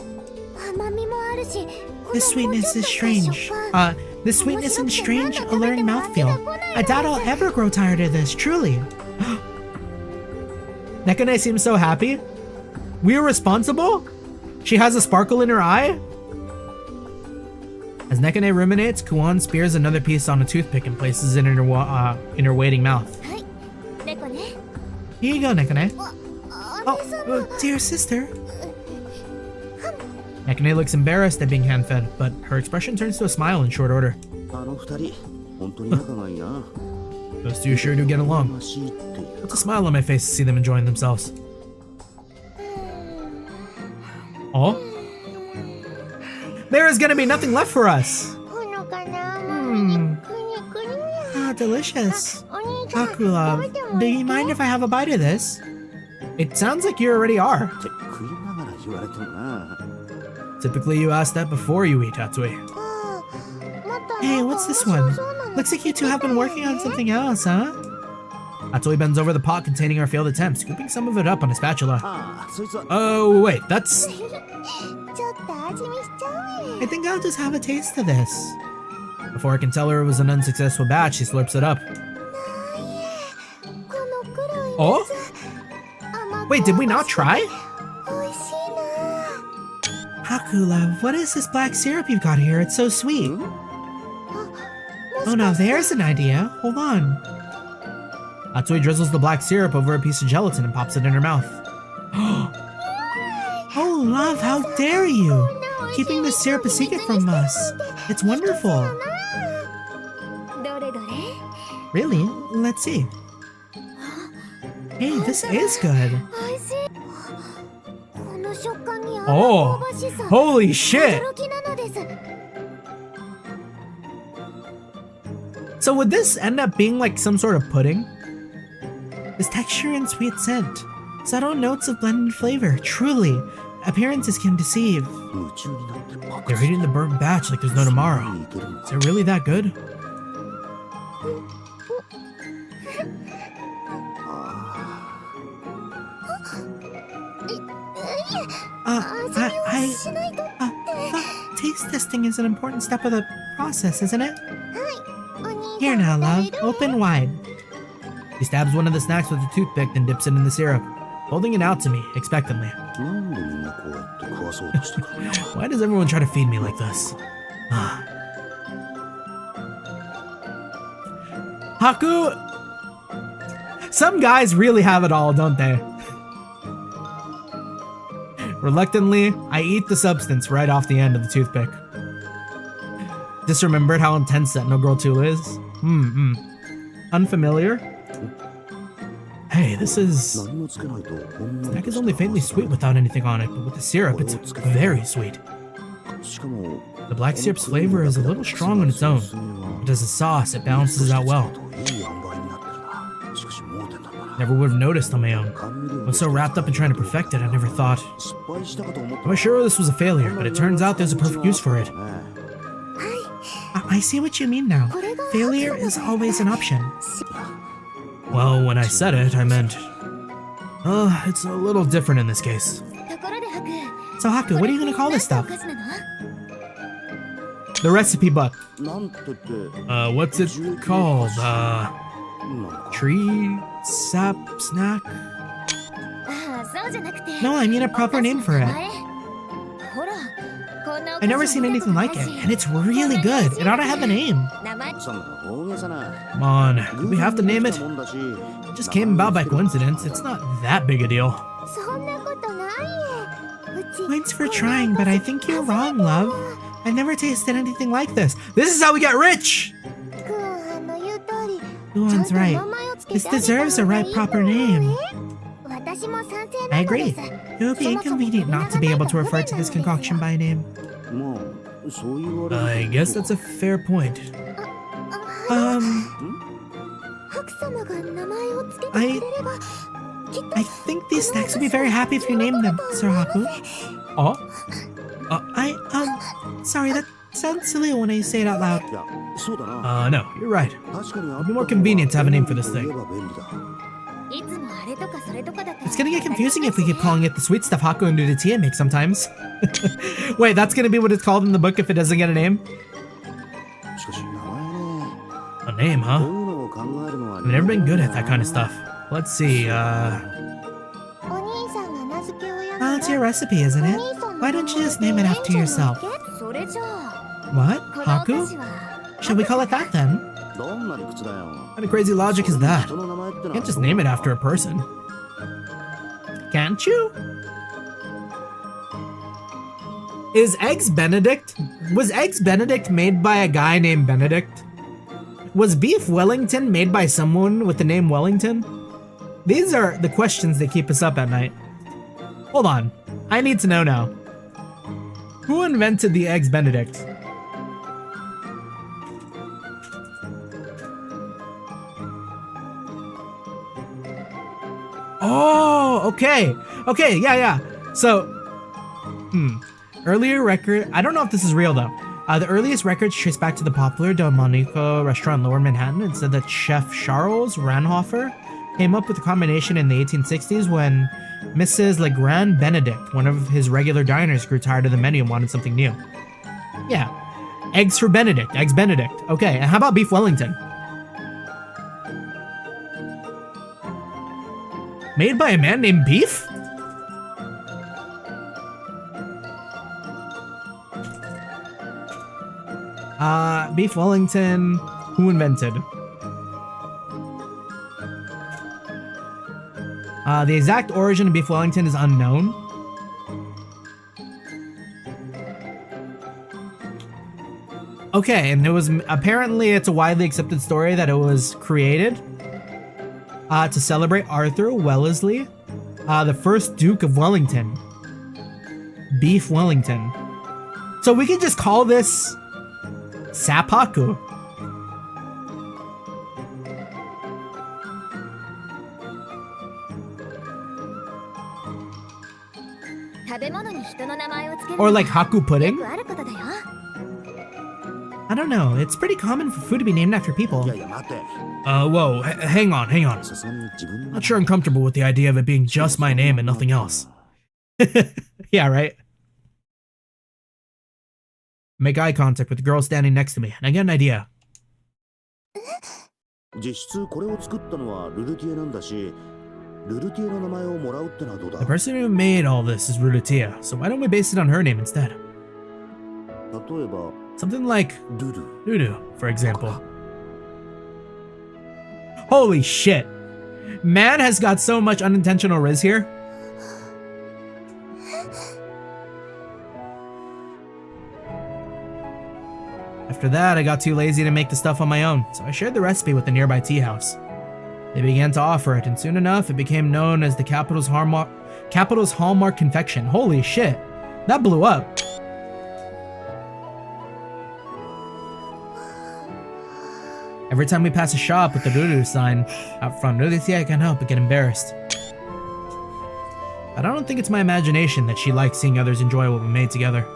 This sweetness is strange. This sweetness and strange, alluring mouthfeel. I doubt I'll ever grow tired of this, truly. Nekane seems so happy. We're responsible? She has a sparkle in her eye? As Nekane ruminates, Kuon spears another piece on a toothpick and places it in her waiting mouth. Here you go, Nekane. Oh, dear sister. Nekane looks embarrassed at being hand-fed, but her expression turns to a smile in short order. Those two sure do get along. Puts a smile on my face to see them enjoying themselves. Oh? There is gonna be nothing left for us! Ah, delicious. Haku, love, do you mind if I have a bite of this? It sounds like you already are. Typically you ask that before you eat, Hatsui. Hey, what's this one? Looks like you two have been working on something else, huh? Hatsui bends over the pot containing our failed attempt, scooping some of it up on a spatula. Oh, wait, that's... I think I'll just have a taste of this. Before I can tell her it was an unsuccessful batch, she slurps it up. Oh? Wait, did we not try? Haku, love, what is this black syrup you've got here? It's so sweet. Oh, now there's an idea. Hold on. Atsui drizzles the black syrup over a piece of gelatin and pops it in her mouth. Oh, love, how dare you? Keeping this syrup a secret from us. It's wonderful. Really? Let's see. Hey, this is good. Oh, holy shit! So would this end up being like some sort of pudding? This texture and sweet scent. Subtle notes of blended flavor. Truly, appearances can deceive. They're eating the burnt batch like there's no tomorrow. Is it really that good? Taste testing is an important step of the process, isn't it? Here now, love. Open wide. He stabs one of the snacks with a toothpick and dips it in the syrup, holding it out to me, expectantly. Why does everyone try to feed me like this? Haku! Some guys really have it all, don't they? Reluctantly, I eat the substance right off the end of the toothpick. Disremembered how intense that No Girl 2 is? Unfamiliar? Hey, this snack is only faintly sweet without anything on it, but with the syrup, it's very sweet. The black syrup's flavor is a little strong on its own, but as a sauce, it balances out well. Never would have noticed on my own. I was so wrapped up in trying to perfect it, I never thought. I was sure this was a failure, but it turns out there's a perfect use for it. I see what you mean now. Failure is always an option. Well, when I said it, I meant... it's a little different in this case. So Haku, what are you gonna call this stuff? The recipe book. What's it called? Tree sap snack? No, I mean a proper name for it. I've never seen anything like it, and it's really good. It ought to have a name. Come on, do we have to name it? It just came about by coincidence. It's not that big a deal. Thanks for trying, but I think you're wrong, love. I've never tasted anything like this. This is how we get rich! Luan's right. This deserves a right proper name. I agree. It would be inconvenient not to be able to refer to this concoction by name. I guess that's a fair point. I think these snacks would be very happy if you named them, Sir Haku. Oh? Sorry, that sounds silly when I say it out loud. No, you're right. It'd be more convenient to have a name for this thing. It's gonna get confusing if we keep calling it the sweet stuff Haku and Tia make sometimes. Wait, that's gonna be what it's called in the book if it doesn't get a name? A name, huh? I've never been good at that kind of stuff. Let's see, Well, it's your recipe, isn't it? Why don't you just name it after yourself? What? Haku? Shall we call it that then? what kind of crazy logic is that? You can't just name it after a person. Can't you? Is Eggs Benedict? Was Eggs Benedict made by a guy named Benedict? Was Beef Wellington made by someone with the name Wellington? These are the questions that keep us up at night. Hold on, I need to know now. Who invented the Eggs Benedict? Oh, okay. Okay, yeah. So, earlier record, I don't know if this is real though. The earliest records trace back to the popular Delmonico restaurant in Lower Manhattan and said that Chef Charles Ranhofer came up with the combination in the 1860s when Mrs. Legrand Benedict, one of his regular diners, grew tired of the menu and wanted something new. Yeah, eggs for Benedict, Eggs Benedict. Okay, and how about Beef Wellington? Made by a man named Beef? Beef Wellington. Who invented? The exact origin of Beef Wellington is unknown. Okay, and it was apparently it's a widely accepted story that it was created to celebrate Arthur Wellesley, the first Duke of Wellington. Beef Wellington. So we could just call this Sapaku. Or like Haku pudding. I don't know. It's pretty common for food to be named after people. Whoa, hang on. Not sure I'm comfortable with the idea of it being just my name and nothing else. Yeah, right? Make eye contact with the girl standing next to me, and I get an idea. 実質これを作ったのはルルティエなんだし、ルルティエの名前をもらうってのはどうだ? The person who made all this is Rurutia, so why don't we base it on her name instead? 例えば Something like ルル Lulu, for example. Holy shit! Man has got so much unintentional riz here. After that, I got too lazy to make the stuff on my own, so I shared the recipe with the nearby tea house. They began to offer it, and soon enough, it became known as the capital's hallmark confection. Holy shit, that blew up. Every time we pass a shop with the Ruru sign out front, I can't help but get embarrassed. But I don't think it's my imagination that she likes seeing others enjoy what we made together.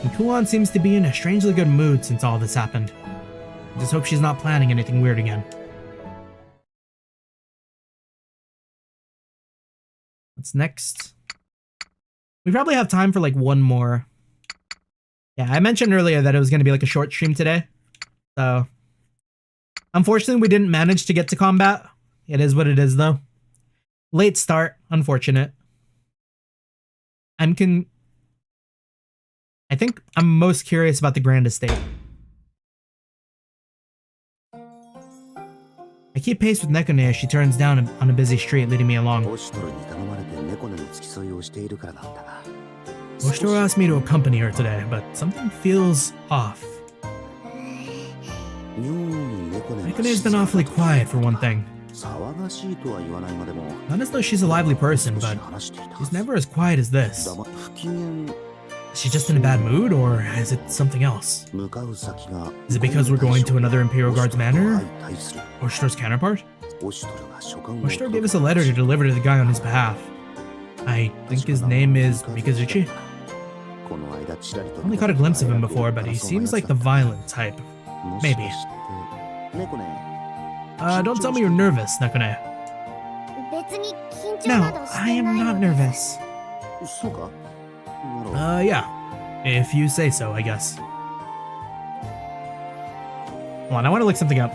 And Kuan seems to be in a strangely good mood since all this happened. I just hope she's not planning anything weird again. What's next? We probably have time for like one more. Yeah, I mentioned earlier that it was going to be like a short stream today. So, unfortunately, we didn't manage to get to combat. It is what it is, though. Late start, unfortunate. I think I'm most curious about the Grand Estate. I keep pace with Nekone as she turns down on a busy street, leading me along. Oshitoro asked me to accompany her today, but something feels off. Nekone's been awfully quiet for one thing. Not as though she's a lively person, but she's never as quiet as this. Is she just in a bad mood, or is it something else? Is it because we're going to another Imperial Guard's manor? Oshitoro's counterpart? Oshitoro gave us a letter to deliver to the guy on his behalf. I think his name is Mikazuchi. I only caught a glimpse of him before, but he seems like the violent type. Maybe. Don't tell me you're nervous, Nekone. No, I am not nervous. Yeah. If you say so, I guess. Hold on, I want to look something up.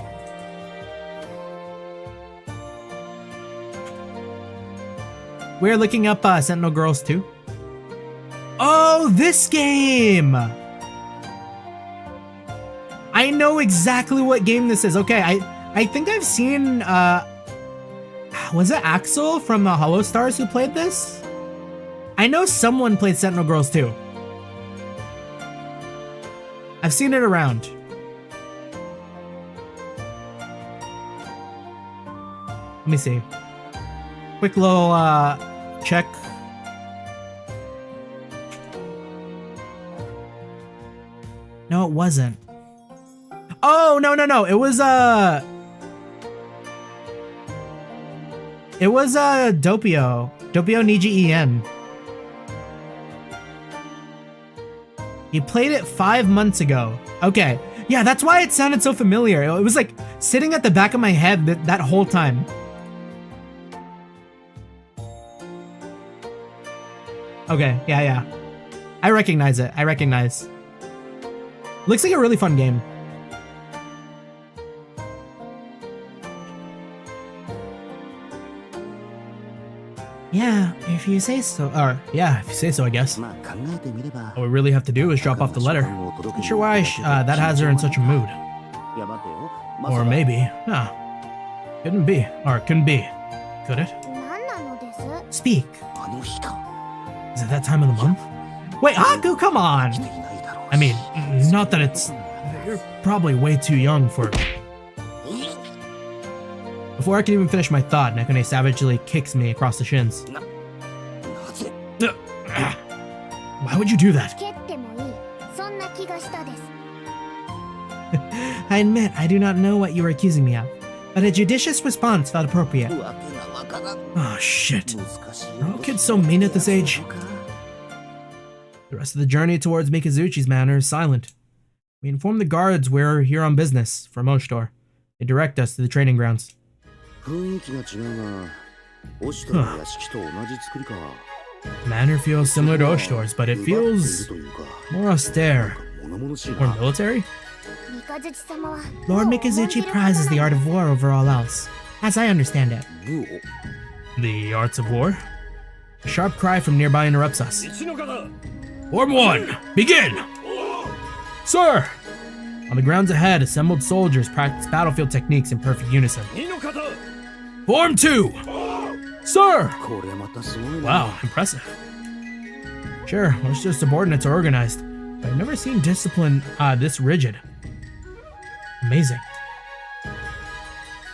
We're looking up Sentinel Girls 2. Oh, this game! I know exactly what game this is. Okay, I think I've seen, was it Axel from Hollow Stars who played this? I know someone played Sentinel Girls 2. I've seen it around. Let me see. Quick little, check. No, it wasn't. Oh, no. It was Doppio. Doppio Niji En. You played it 5 months ago. Okay. Yeah, that's why it sounded so familiar. It was like sitting at the back of my head that whole time. Okay, yeah. I recognize it. Looks like a really fun game. Yeah, if you say so. Or, yeah, if you say so, I guess. まあ考えてみれば All we really have to do is drop off the letter. Not sure why that has her in such a mood. いや待てよまさ Or か maybe, no. Couldn't be. Or couldn't be. Could it? 何なのです Speak. あの日か Is it that time of the month? Wait, Haku, come on! 来ていないだろう I mean, not that it's... You're probably way too young for... Before I can even finish my thought, Nekone savagely kicks me across the shins. なぜ Why would you do that? 蹴ってもいいそんな気がしたです I admit I do not know what you are accusing me of, but a judicious response felt appropriate. わけがわからん Oh, shit. 難しい Are all kids so mean at this age? The rest of the journey towards Mikazuchi's manor is silent. We inform the guards we're here on business from Oshtor. They direct us to the training grounds. 雰囲気が違うがオシトの屋敷と同じ作りか The manor feels similar to Oshtor's, but it 奪っている feels というか more austere. 物々しい More な military? 三日月様は Lord Mikazuchi prizes the art of war over all else, as I understand it. 武を The arts of war? A sharp cry from nearby interrupts us. 一の方 Form 1, begin! Sir! On the grounds ahead, assembled soldiers practice battlefield techniques in perfect unison. 二の方 Form 2! Sir! これまたすごいな Wow, impressive. Sure, most of subordinates are organized, but I've never seen discipline this rigid. Amazing.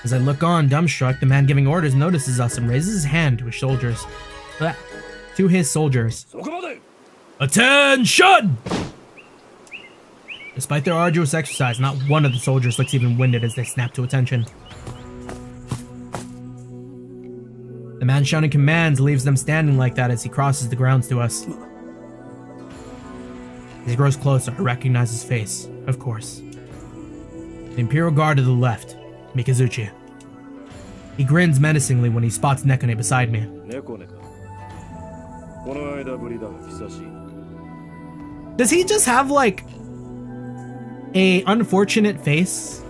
As I look on, dumbstruck, the man giving orders notices us and raises his hand to his soldiers. To his soldiers. そこまで Attention! Despite their arduous exercise, not one of the soldiers looks even winded as they snap to attention. The man shouting commands leaves them standing like that as he crosses the grounds to us. As he grows closer, I recognize his face, of course. The Imperial Guard to the left, Mikazuchi. He grins menacingly when he spots Nekone beside me. 猫ねかこの間ぶりだが久しい Does he just have like a unfortunate face?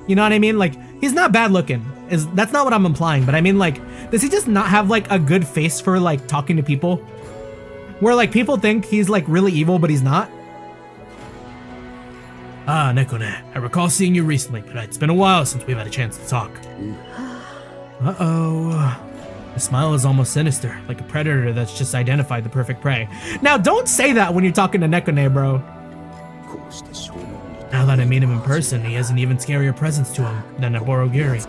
You know what I mean? Like, he's not bad looking. That's not what I'm implying, but I mean, like, does he just not have like a good face for like talking to people? Where like people think he's like really evil, but he's not? Ah, Nekone, I recall seeing you recently, but it's been a while since we've had a chance to talk. Uh-oh. The smile is almost sinister, like a predator that's just identified the perfect prey. Now, don't say that when you're talking to Nekone, bro. こうして正面に Now that I meet him in person, he has an even scarier presence to him than a Borogiri.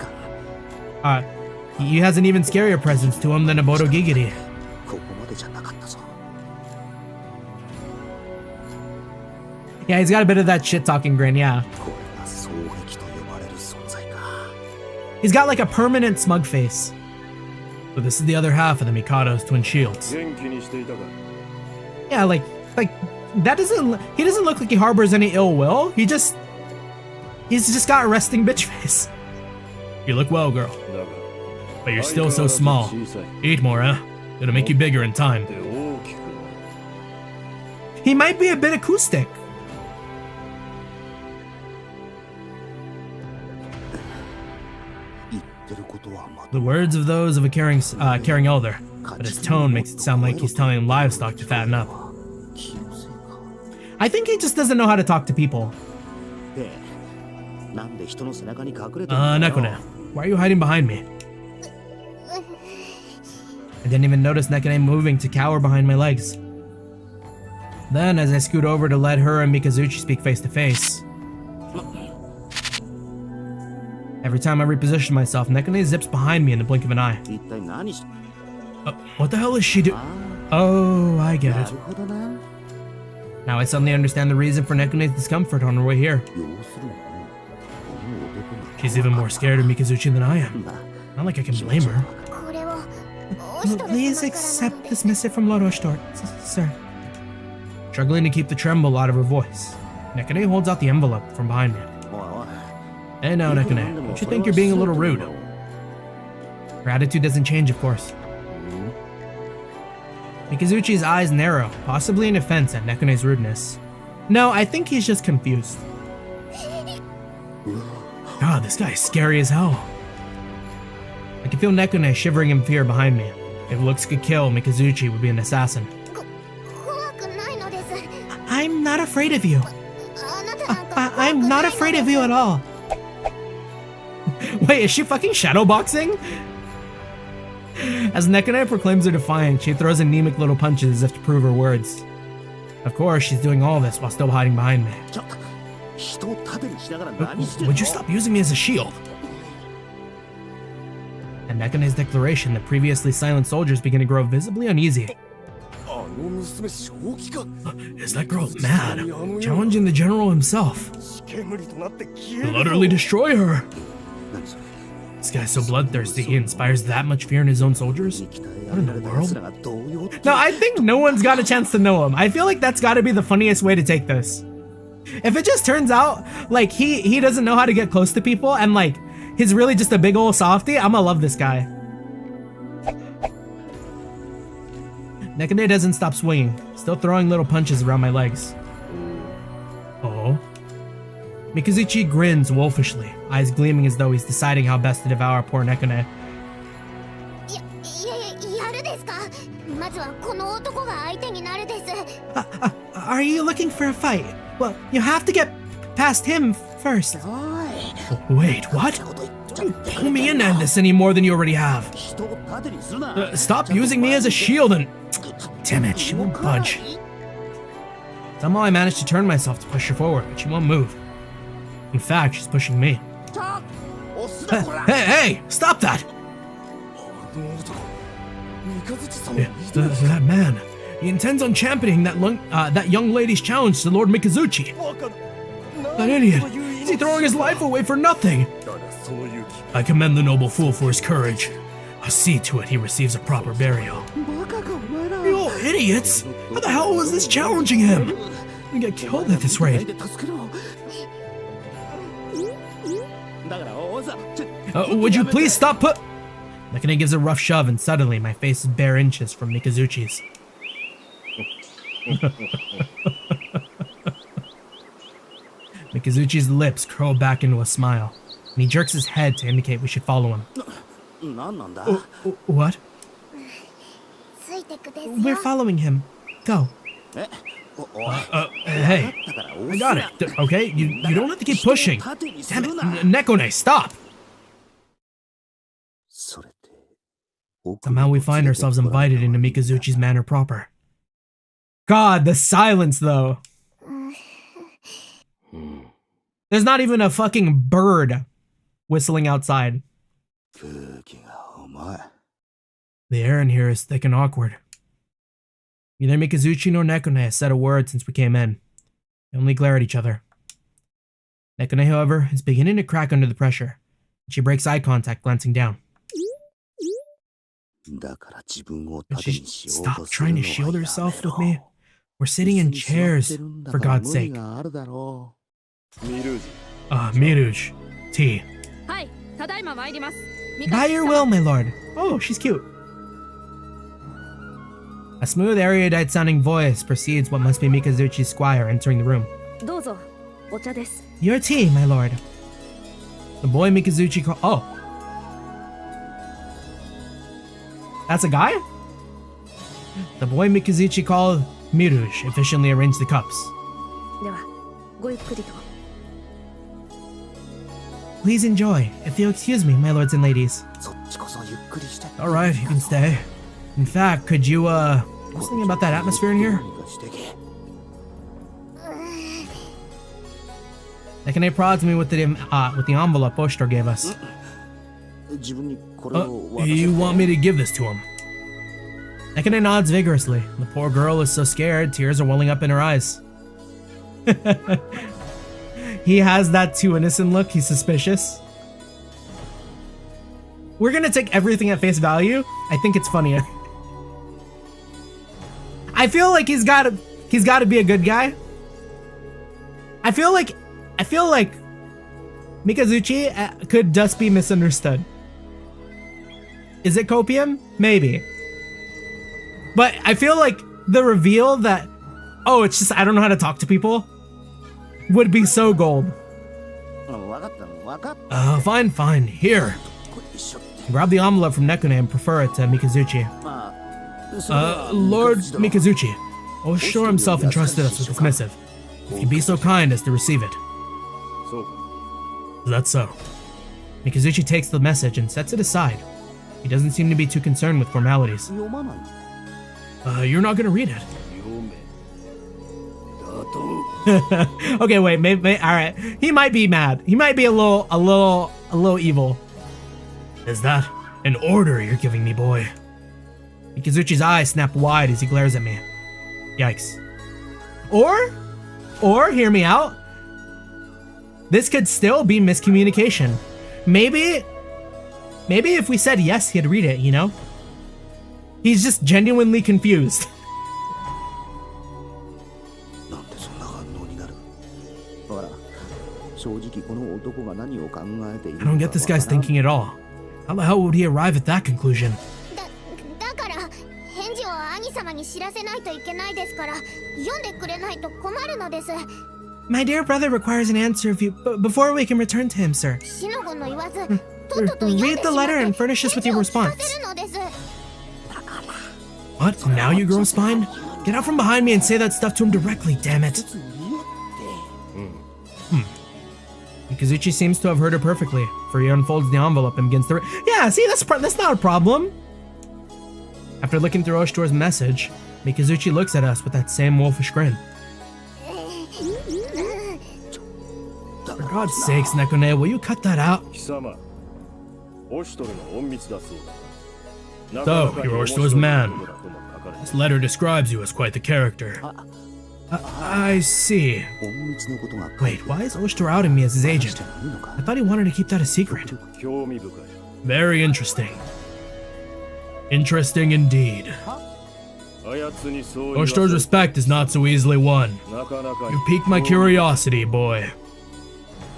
He has an even scarier presence to him than a Borogigiri. ここまでじゃなかったぞ Yeah, he's got a bit of that shit-talking grin, yeah. これが双璧と呼ばれる存在か He's got like a permanent smug face. But this is the other half of the Mikado's twin shields. 元気にしていたか Yeah, like, that doesn't, he doesn't look like he harbors any ill will. He's just got a resting bitch face. You look well, girl, だが but you're still so small. Eat more, huh? It'll make you bigger in time. で大きく He might be a bit acoustic. 言ってることはま The words of those of a caring elder, but his tone makes it sound like he's telling livestock to fatten up. 気のせいか I think he just doesn't know how to talk to people. でなんで人の背中に隠れてるんだよ Nekone, why are you hiding behind me? I didn't even notice Nekone moving to cower behind my legs. Then, as I scoot over to let her and Mikazuchi speak face to face, every time I reposition myself, Nekone zips behind me in the blink of an eye. 一体何して What the hell is she doing? あ Oh, I あ get な it. るほどな Now I suddenly understand the reason for Nekone's discomfort on her way here. 要するにこの男が She's even more scared of Mikazuchi than I am. まあ Not like I can blame her. これを Please accept this missive from Lord Oshtor, sir. Struggling to keep the tremble out of her voice, Nekone holds out the envelope from behind me. おいおい Hey now, Nekone, don't you think you're being a little rude? Her attitude doesn't change, of course. Mikazuchi's eyes narrow, possibly in offense at Nekone's rudeness. No, I think he's just confused. God, this guy is scary as hell. I can feel Nekone shivering in fear behind me. If looks could kill, Mikazuchi would be an assassin. 怖くないのです。 I'm not afraid of you. あなたなんか I'm not afraid of you at all. Wait, is she fucking shadowboxing? As Nekone proclaims her defiance, she throws anemic little punches as if to prove her words. Of course, she's doing all this while still hiding behind me. 人を盾にしながら何してる Would you stop using me as a shield? At Nekone's declaration, the previously silent soldiers begin to grow visibly uneasy. Is that girl mad? Challenging the general himself. He'll utterly destroy her. This guy's so bloodthirsty, he inspires that much fear in his own soldiers? What in the world? No, I think no one's got a chance to know him. I feel like that's gotta be the funniest way to take this. If it just turns out, like, he doesn't know how to get close to people, and, like, he's really just a big old softie, I'ma love this guy. Nekone doesn't stop swinging, still throwing little punches around my legs. Oh. Mikazuchi grins wolfishly, eyes gleaming as though he's deciding how best to devour poor Nekone. やるですか。まずはこの男が相手になるです。 Are you looking for a fight? Well, you have to get past him first. Wait, what? Don't pull me into this any more than you already have. 人を盾にするな Stop using me as a shield and... Damn it, she won't budge. Somehow I managed to turn myself to push her forward, but she won't move. In fact, she's pushing me. Hey, stop that! That man, he intends on championing that young lady's challenge to Lord Mikazuchi. That idiot, is he throwing his life away for nothing? I commend the noble fool for his courage. I'll see to it he receives a proper burial. You all idiots! How the hell was this challenging him? I'm gonna get killed at this rate. Would you please stop Nekone gives a rough shove and suddenly my face is bare inches from Mikazuchi's. Mikazuchi's lips curl back into a smile, and he jerks his head to indicate we should follow him. 何なんだ What? ついてくですよ。 We're following him. Go. えおい Hey, I got it. Okay, you don't have to keep pushing. Damn it, Nekone, stop! それって Somehow we find ourselves invited into Mikazuchi's manor proper. God, the silence though. There's not even a fucking bird whistling outside. 空気が重い The air in here is thick and awkward. Neither Mikazuchi nor Nekone has said a word since we came in. They only glare at each other. Nekone, however, is beginning to crack under the pressure. She breaks eye contact, glancing down. だから自分を Could 盾 she にしよう stop とする trying の to は shield やめ herself ろ with me? We're sitting in chairs, for God's sake. Miruj. T. はいただいま参ります By your will, my lord. Oh, she's cute. A smooth, erudite sounding voice precedes what must be Mikazuchi's squire entering the room. どうぞお茶です Your tea, my lord. The boy Mikazuchi called. Oh. That's a guy? The boy Mikazuchi called Miruj efficiently arranged the cups. ではごゆっくりと Please enjoy, if you'll excuse me, my lords and ladies. そっちこそゆっくりして Alright, you can stay. In fact, could you, do something about that atmosphere in here? 何かしてけ Nekone prods me with the envelope Oshtor gave us. 自分にこれを渡せ You want me to give this to him? Nekone nods vigorously. The poor girl is so scared, tears are welling up in her eyes. He has that too innocent look, he's suspicious. We're gonna take everything at face value. I think it's funnier. I feel like he's gotta be a good guy. I feel like Mikazuchi could just be misunderstood. Is it copium? Maybe. But I feel like the reveal that, oh, it's just I don't know how to talk to people, would be so gold. 分かった分かった Fine. Here. これ一緒って Grab the envelope from Nekone and prefer it to Mikazuchi. ま Lord Mikazuchi, Oshiro himself entrusted us with this missive. If you'd be so kind as to receive it. Is that so? Mikazuchi takes the message and sets it aside. He doesn't seem to be too concerned with formalities. You're not gonna read it. Okay, wait, maybe, alright. He might be mad. He might be a little evil. Is that an order you're giving me, boy? Mikazuchi's eyes snap wide as he glares at me. Yikes. Or, hear me out. This could still be miscommunication. Maybe if we said yes, he'd read it, you know? He's just genuinely confused. I don't get this guy's thinking at all. How the hell would he arrive at that conclusion? My dear brother requires an answer before we can return to him, sir. Read the letter and furnish us with your response. What? Now you grow a spine? Get out from behind me and say that stuff to him directly, damn it. Mikazuchi seems to have heard her perfectly, for he unfolds the envelope and begins to yeah, see, that's not a problem. After looking through Oshiro's message, Mikazuchi looks at us with that same wolfish grin. For God's sakes, Nekone, will you cut that out? So, you're Oshiro's man. This letter describes you as quite the character. I see. Wait, why is Oshiro outing me as his agent? I thought he wanted to keep that a secret. Very interesting. Interesting indeed. Oshiro's respect is not so easily won. You've piqued my curiosity, boy.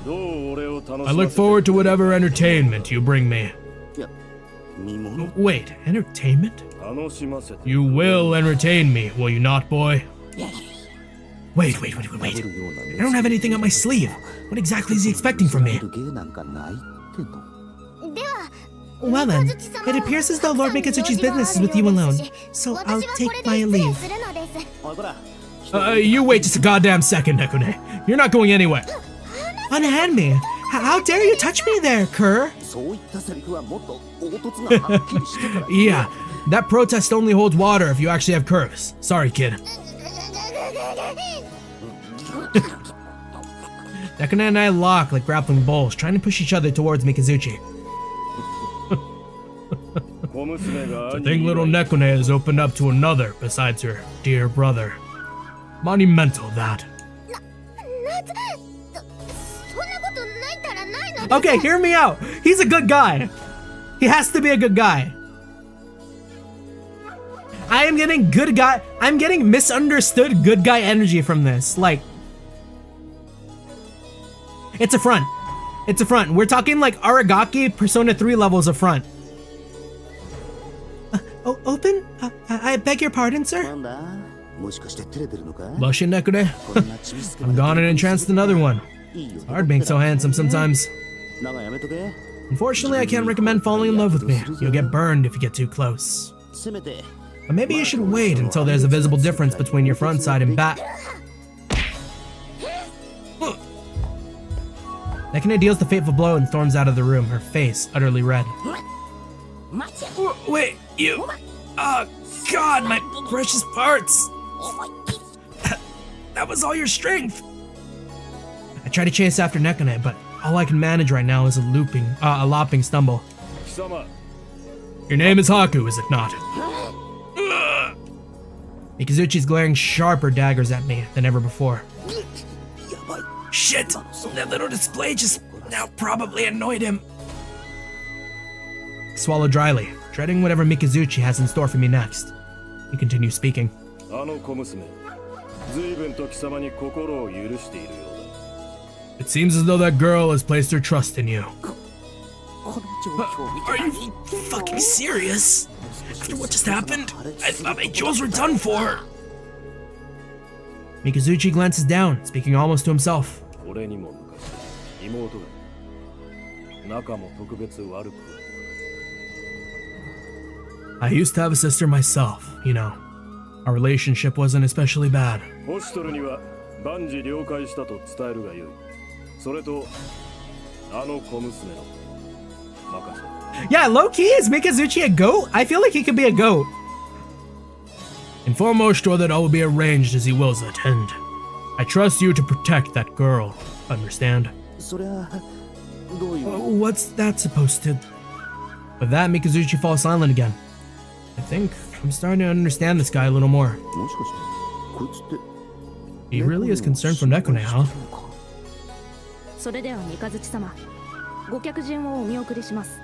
I look forward to whatever entertainment you bring me. Wait, entertainment? You will entertain me, will you not, boy? Wait. I don't have anything up my sleeve. What exactly is he expecting from me? Well then, it appears as though Lord Mikazuchi's business is with you alone, so I'll take my leave. You wait just a goddamn second, Nekone. You're not going anywhere. Unhand me! How dare you touch me there, cur? Yeah, that protest only holds water if you actually have curves. Sorry, kid. Nekone and I lock like grappling bulls, trying to push each other towards Mikazuchi. I think little Nekone has opened up to another besides her dear brother. Monumental, that. Okay, hear me out. He's a good guy. He has to be a good guy. I am getting good guy. I'm getting misunderstood good guy energy from this. Like, it's a front. It's a front. We're talking like Aragaki Persona 3 levels of front. Open? I beg your pardon, sir? Blushing, Nekone? I'm gone and entranced another one. It's hard being so handsome sometimes. Unfortunately, I can't recommend falling in love with me. You'll get burned if you get too close. But maybe you should wait until there's a visible difference between your front side and back. Nekone deals the fateful blow and storms out of the room, her face utterly red. Wait, you... Oh, God, my precious parts! That was all your strength! I try to chase after Nekone, but all I can manage right now is a lopping stumble. Your name is Haku, is it not? Mikazuchi's glaring sharper daggers at me than ever before. Shit! That little display just now probably annoyed him. I swallow dryly, dreading whatever Mikazuchi has in store for me next. He continues speaking. It seems as though that girl has placed her trust in you. Are you fucking serious? After what just happened, I thought my jewels were done for. Mikazuchi glances down, speaking almost to himself. I used to have a sister myself, you know. Our relationship wasn't especially bad. ホシトルには万事了解したと伝えるがよい。それとあの小娘の任せ。 Yeah, low key, is Mikazuchi a goat? I feel like he could be a goat. Inform Oshito that all will be arranged as he wills it, and I trust you to protect that girl. Understand? そりゃどういう What's that supposed to? With that, Mikazuchi falls silent again. I think I'm starting to understand this guy a little more. もしかしてこいつって He really is concerned for Nekone, huh? それでは三日月様、ご客人をお見送りします。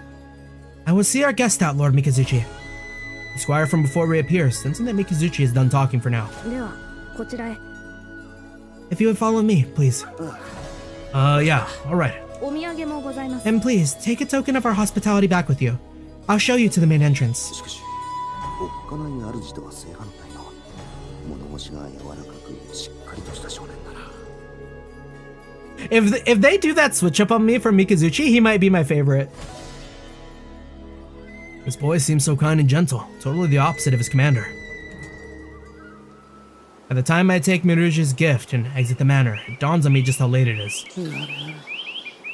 I will see our guest out, Lord Mikazuchi. The squire from before reappears, sensing that Mikazuchi is done talking for now. ではこちらへ。 If you would follow me, please. Yeah, alright. お土産もございます。 And please, take a token of our hospitality back with you. I'll show you to the main entrance. しかしおっかない主とは正反対の物腰が柔らかくしっかりとした少年だな。 If they do that switch up on me from Mikazuchi, he might be my favorite. This boy seems so kind and gentle, totally the opposite of his commander. By the time I take Miruja's gift and exit the manor, it dawns on me just how late it is.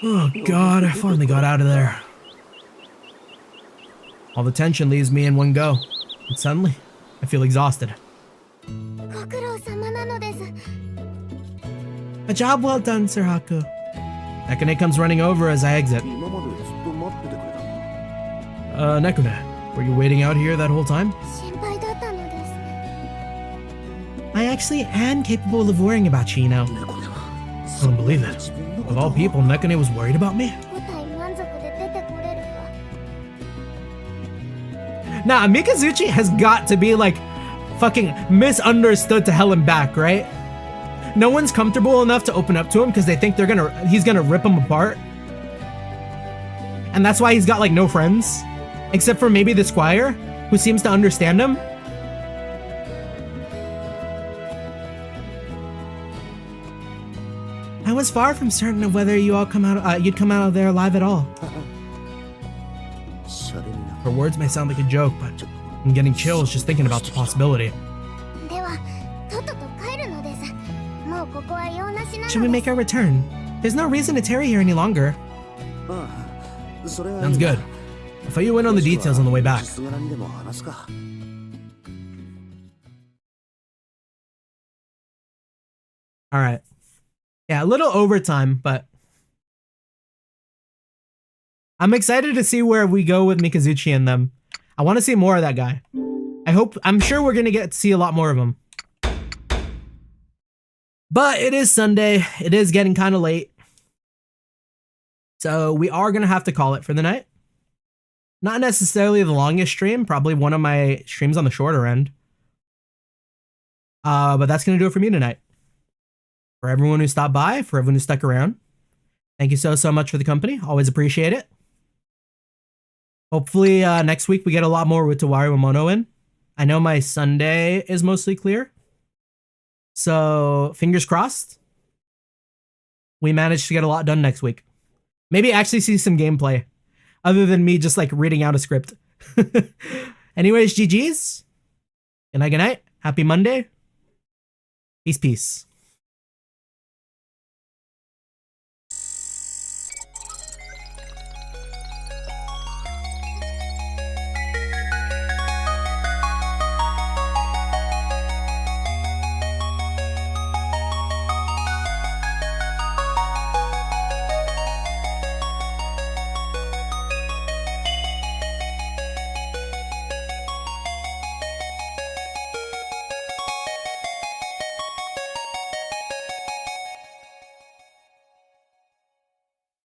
Oh god, I finally got out of there. All the tension leaves me in one go, and suddenly, I feel exhausted. ご苦労様なのです。 A job well done, Sir Haku. Nekone comes running over as I exit. 今までずっと待っててくれたのか。 Nekone, were you waiting out here that whole time? 心配だったのです。 I actually am capable of worrying about you, you know. 猫では I don't believe it. Of all people, Nekone was worried about me? 舞台満足で出てこれるか。 Nah, Mikazuchi has got to be like fucking misunderstood to hell and back, right? No one's comfortable enough to open up to him because they think he's gonna rip him apart. And that's why he's got like no friends. Except for maybe the squire, who seems to understand him. I was far from certain of whether you'd come out of there alive at all. シャレにな Her words may sound like a joke, but I'm getting chills just thinking about the possibility. では、とっとと帰るのです。もうここは用なしなのです。 Should we make our return? There's no reason to tarry here any longer. ああそれは Sounds good. I'll fill you in on the details on the way back. 実柄にでも話すか。 Alright. Yeah, a little overtime, but I'm excited to see where we go with Mikazuchi and them. I want to see more of that guy. I'm sure we're going to get to see a lot more of him. But it is Sunday. It is getting kind of late. So we are going to have to call it for the night. Not necessarily the longest stream, probably one of my streams on the shorter end. But that's going to do it for me tonight. For everyone who stopped by, for everyone who stuck around, thank you so much for the company. Always appreciate it. Hopefully next week we get a lot more with Utawarerumono in. I know my Sunday is mostly clear. So fingers crossed. We managed to get a lot done next week. Maybe actually see some gameplay. Other than me just like reading out a script. Anyways, GG's. Good night, good night. Happy Monday. Peace, peace.